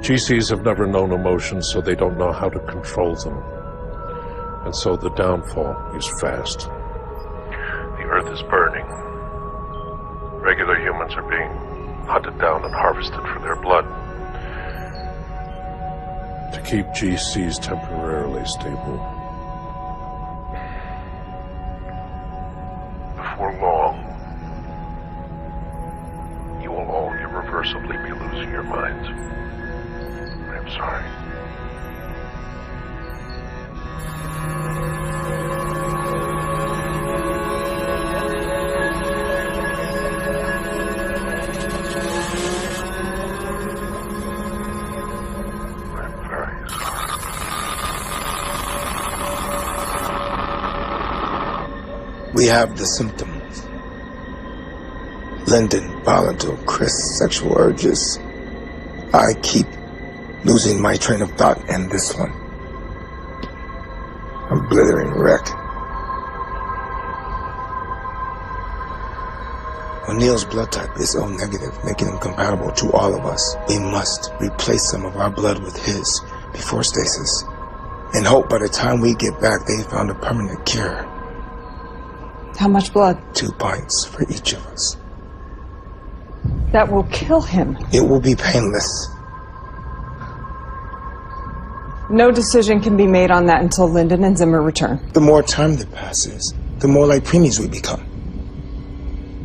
GCs have never known emotions, so they don't know how to control them. And so the downfall is fast. The Earth is burning. Regular humans are being hunted down and harvested for their blood. To keep GCs temporarily stable. Before long, you will all irreversibly be losing your minds. I'm sorry. We have the symptoms. Linden, volatile, Chris, sexual urges. I keep losing my train of thought, and this one. I'm blithering wreck. O'Neill's blood type is O negative, making him compatible to all of us. We must replace some of our blood with his before stasis. and hope by the time we get back they found a permanent cure. How much blood? 2 pints for each of us. That will kill him. It will be painless. No decision can be made on that until Lyndon and Zimmer return. The more time that passes, the more like preemies we become.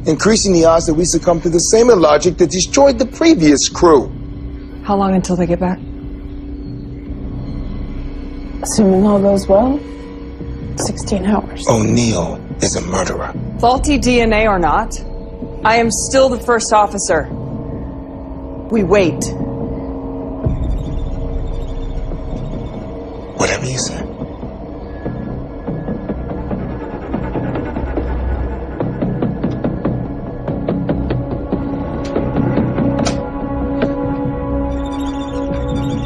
Increasing the odds that we succumb to the same illogic that destroyed the previous crew. How long until they get back? Assuming all goes well, 16 hours. O'Neill is a murderer. Faulty DNA or not, I am still the first officer. We wait. Whatever you say.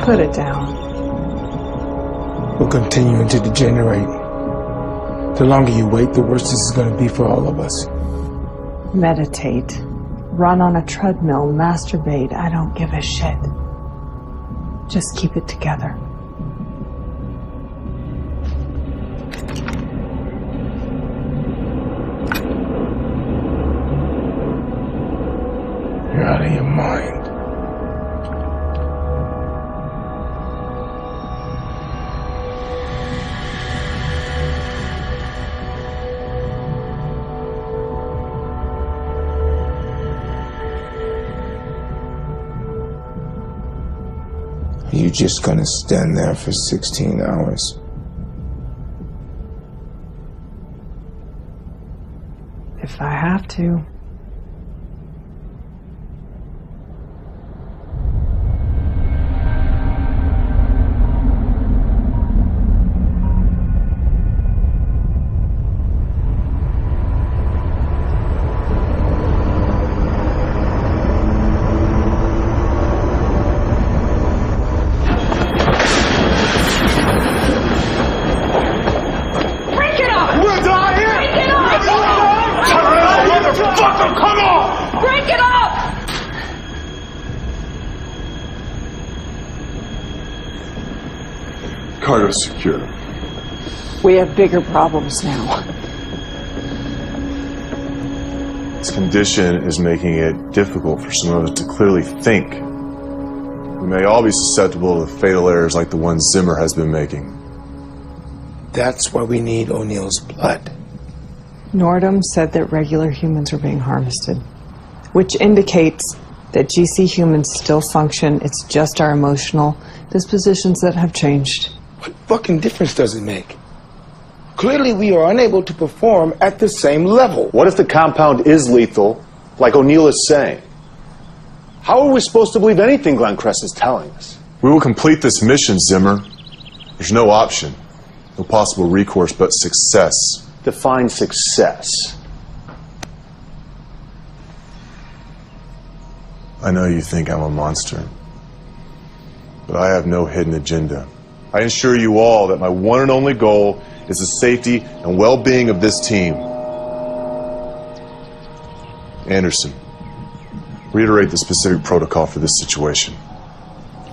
Put it down. We're continuing to degenerate. The longer you wait, the worse this is going to be for all of us. Meditate. Run on a treadmill. Masturbate. I don't give a shit. Just keep it together. You're out of your mind. Are you just gonna stand there for 16 hours? If I have to. Cargo's secure. We have bigger problems now. This condition is making it difficult for some of us to clearly think. We may all be susceptible to fatal errors like the one Zimmer has been making. That's why we need O'Neill's blood. Nordum said that regular humans are being harvested, which indicates that GC humans still function. It's just our emotional dispositions that have changed. What fucking difference does it make? Clearly we are unable to perform at the same level. What if the compound is lethal, like O'Neill is saying? How are we supposed to believe anything Glenn Crest is telling us? We will complete this mission, Zimmer. There's no option. No possible recourse but success. Define success. I know you think I'm a monster, but I have no hidden agenda. I assure you all that my one and only goal is the safety and well-being of this team. Anderson, reiterate the specific protocol for this situation.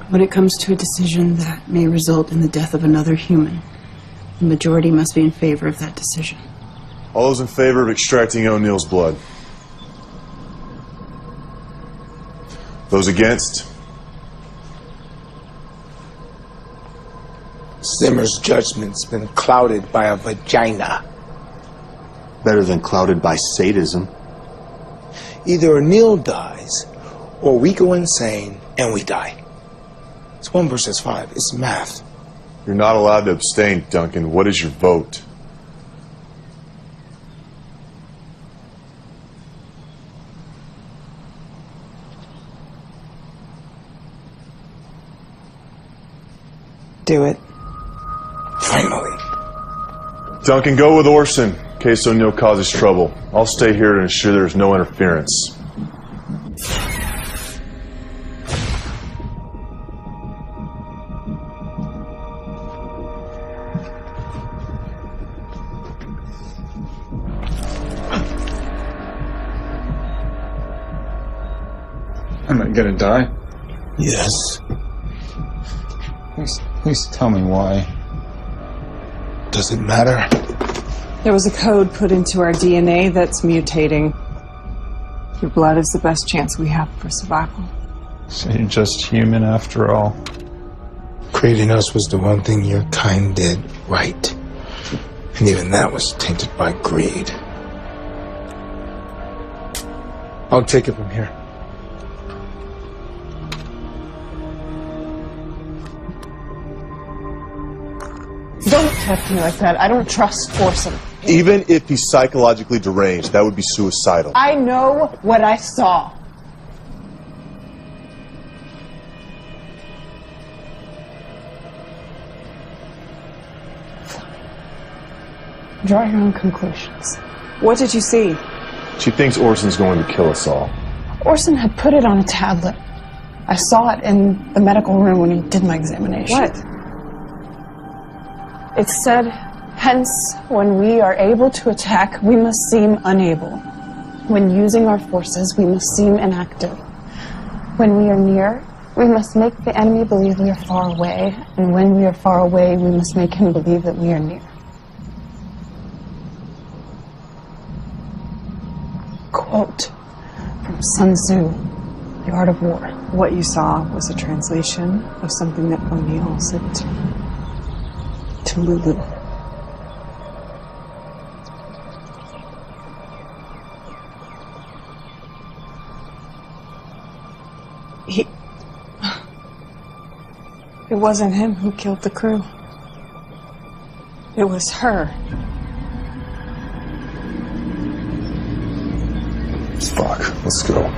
When it comes to a decision that may result in the death of another human, the majority must be in favor of that decision. All those in favor of extracting O'Neill's blood? Those against? Zimmer's judgment's been clouded by a vagina. Better than clouded by sadism. Either O'Neill dies, or we go insane and we die. It's 1 versus 5. It's math. You're not allowed to abstain, Duncan. What is your vote? Do it. Finally. Duncan, go with Orson in case O'Neill causes trouble. I'll stay here to ensure there's no interference. I'm not gonna die. Yes. Please tell me why. Does it matter? There was a code put into our DNA that's mutating. Your blood is the best chance we have for survival. So you're just human after all. Creating us was the one thing your kind did right. And even that was tainted by greed. I'll take it from here. Don't touch me like that. I don't trust Orson. Even if he's psychologically deranged, that would be suicidal. I know what I saw. Draw your own conclusions. What did you see? She thinks Orson's going to kill us all. Orson had put it on a tablet. I saw it in the medical room when he did my examination. What? It said, hence, when we are able to attack, we must seem unable. When using our forces, we must seem inactive. When we are near, we must make the enemy believe we are far away. And when we are far away, we must make him believe that we are near. Quote from Sun Tzu, The Art of War. What you saw was a translation of something that O'Neill said to Lulu. It wasn't him who killed the crew. It was her. Fuck, let's go.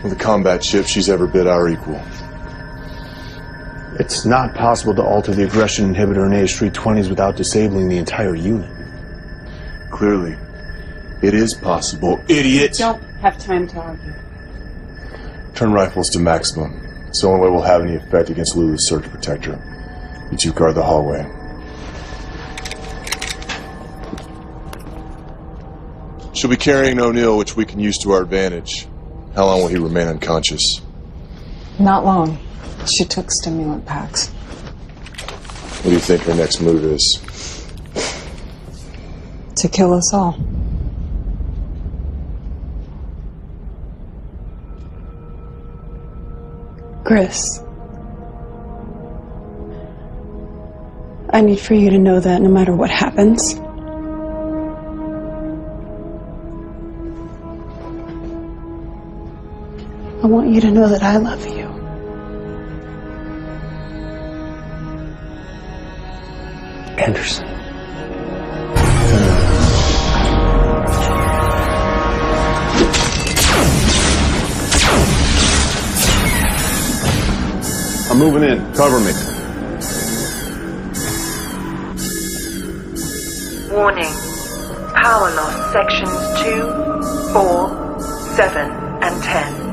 With the combat ships, she's ever bid our equal. It's not possible to alter the aggression inhibitor in AS-320s without disabling the entire unit. Clearly. It is possible, idiot! Don't have time to argue. Turn rifles to maximum. It's the only way we'll have any effect against Lulu's surge protector. You two guard the hallway. She'll be carrying O'Neill, which we can use to our advantage. How long will he remain unconscious? Not long. She took stimulant packs. What do you think her next move is? To kill us all. Chris, I need for you to know that no matter what happens, I want you to know that I love you. Anderson. I'm moving in. Cover me. Warning. Power loss sections 2, 4, 7, and 10.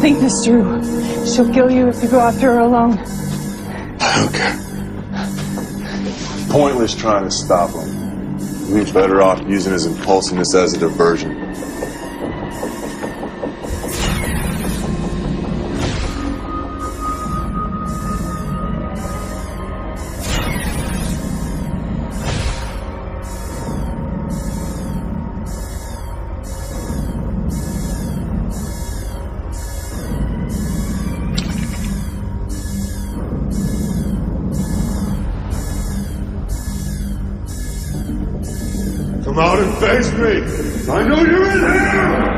Think this through. She'll kill you if you go after her alone. I don't care. Pointless trying to stop him. We'd be better off using his impulsiveness as a diversion. Come out and face me! I know you're in here!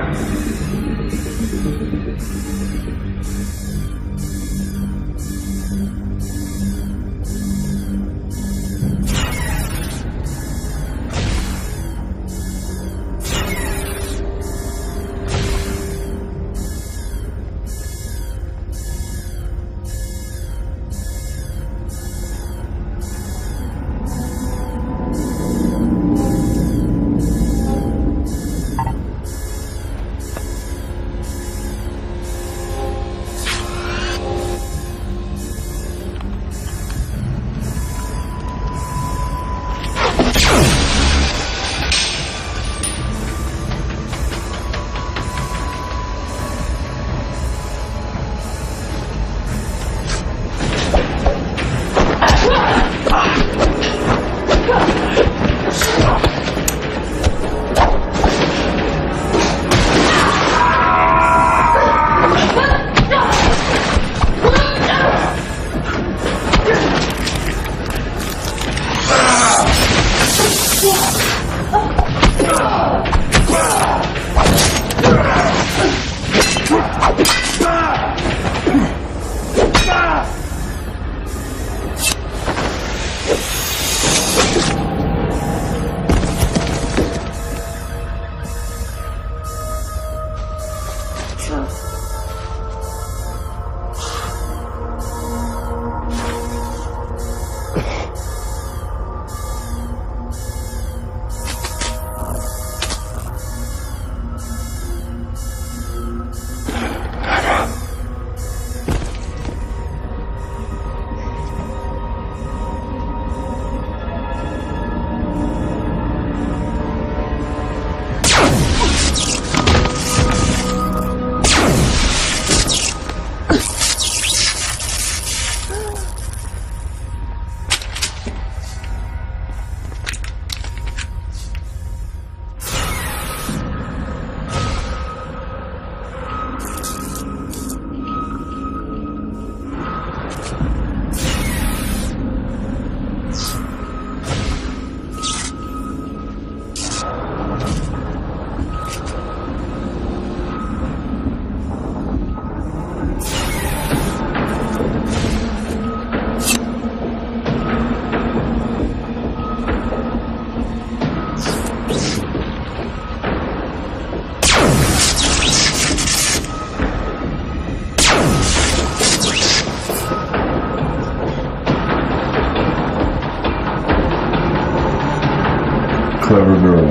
Clever girl.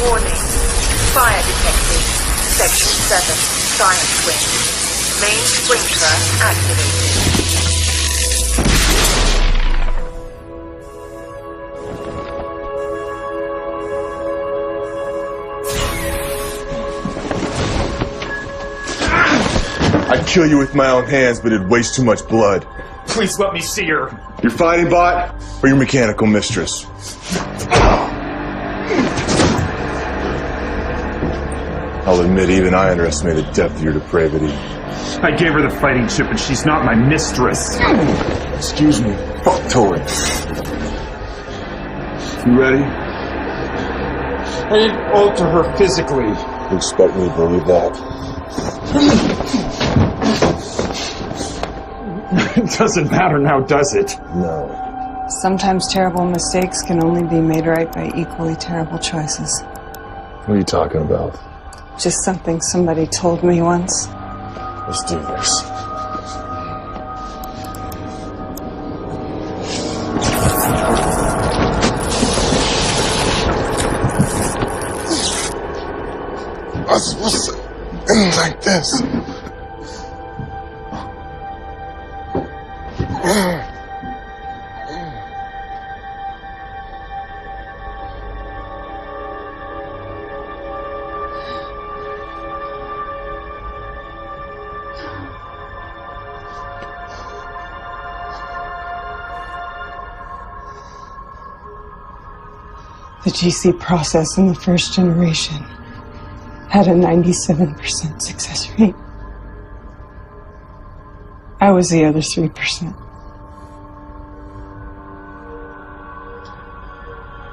Warning. Fire detected. Section 7. Science wing. Main sprinkler activated. I'd kill you with my own hands, but it'd waste too much blood. Please let me see her. Your fighting bot or your mechanical mistress? I'll admit, even I underestimate the depth of your depravity. I gave her the fighting chip and she's not my mistress. Excuse me. Fuck Tori. You ready? I didn't alter her physically. You expect me to believe that? It doesn't matter now, does it? No. Sometimes terrible mistakes can only be made right by equally terrible choices. What are you talking about? Just something somebody told me once. Let's do this. I was supposed to end like this. The GC process in the first generation had a 97% success rate. I was the other 3%.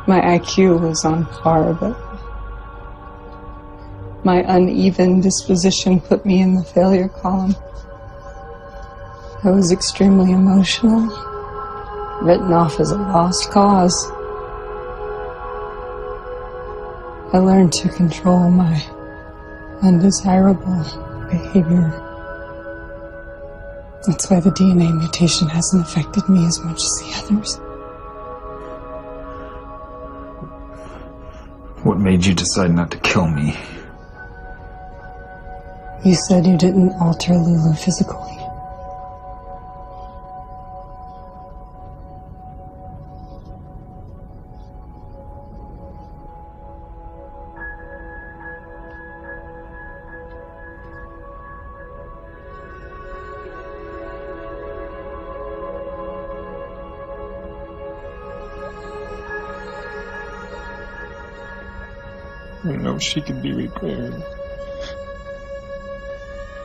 My IQ was on par, but my uneven disposition put me in the failure column. I was extremely emotional, written off as a lost cause. I learned to control my undesirable behavior. That's why the DNA mutation hasn't affected me as much as the others. What made you decide not to kill me? You said you didn't alter Lulu physically. You know she can be repaired.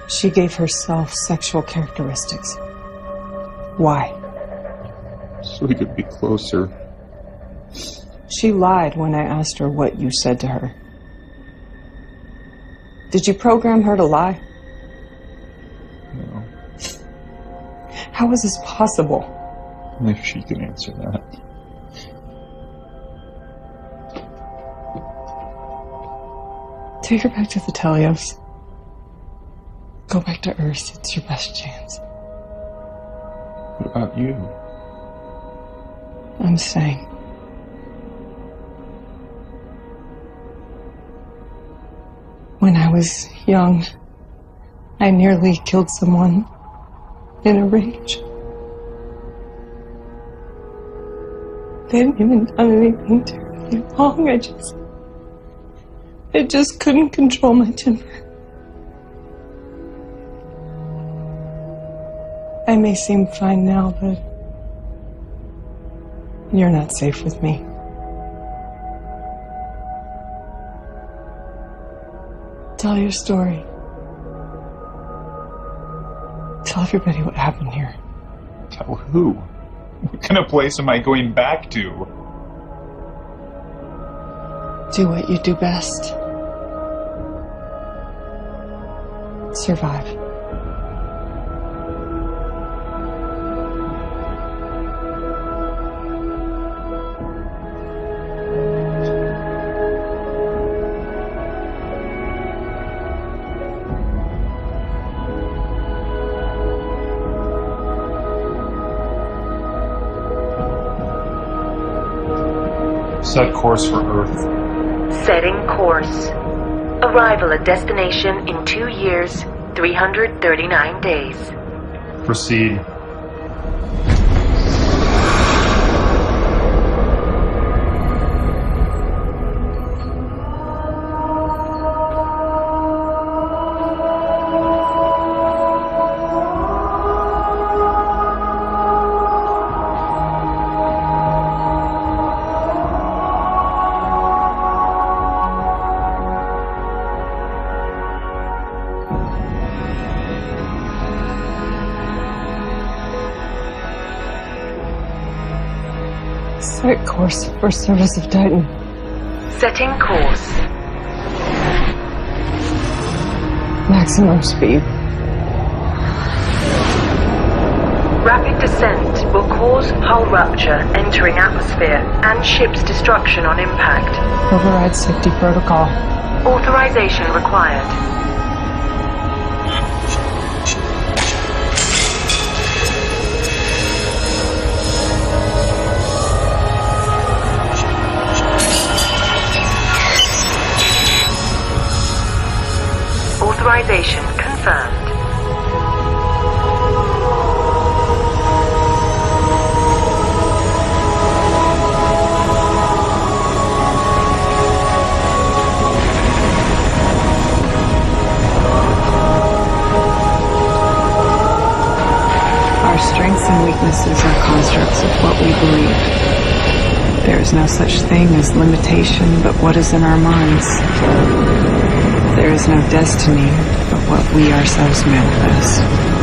She gave herself sexual characteristics. Why? So we could be closer. She lied when I asked her what you said to her. Did you program her to lie? No. How is this possible? If she can answer that. Take her back to the Telios. Go back to Earth. It's your best chance. What about you? I'm staying. When I was young, I nearly killed someone in a rage. They hadn't even done anything terribly wrong. I just couldn't control my temper. I may seem fine now, but you're not safe with me. Tell your story. Tell everybody what happened here. Tell who? What kind of place am I going back to? Do what you do best. Survive. Set course for Earth. Setting course. Arrival at destination in 2 years, 339 days. Proceed. Set course for service of Titan. Setting course. Maximum speed. Rapid descent will cause hull rupture entering atmosphere and ship's destruction on impact. Override safety protocol. Authorization required. Authorization confirmed. Our strengths and weaknesses are constructs of what we believe. There is no such thing as limitation but what is in our minds. There is no destiny but what we ourselves manifest.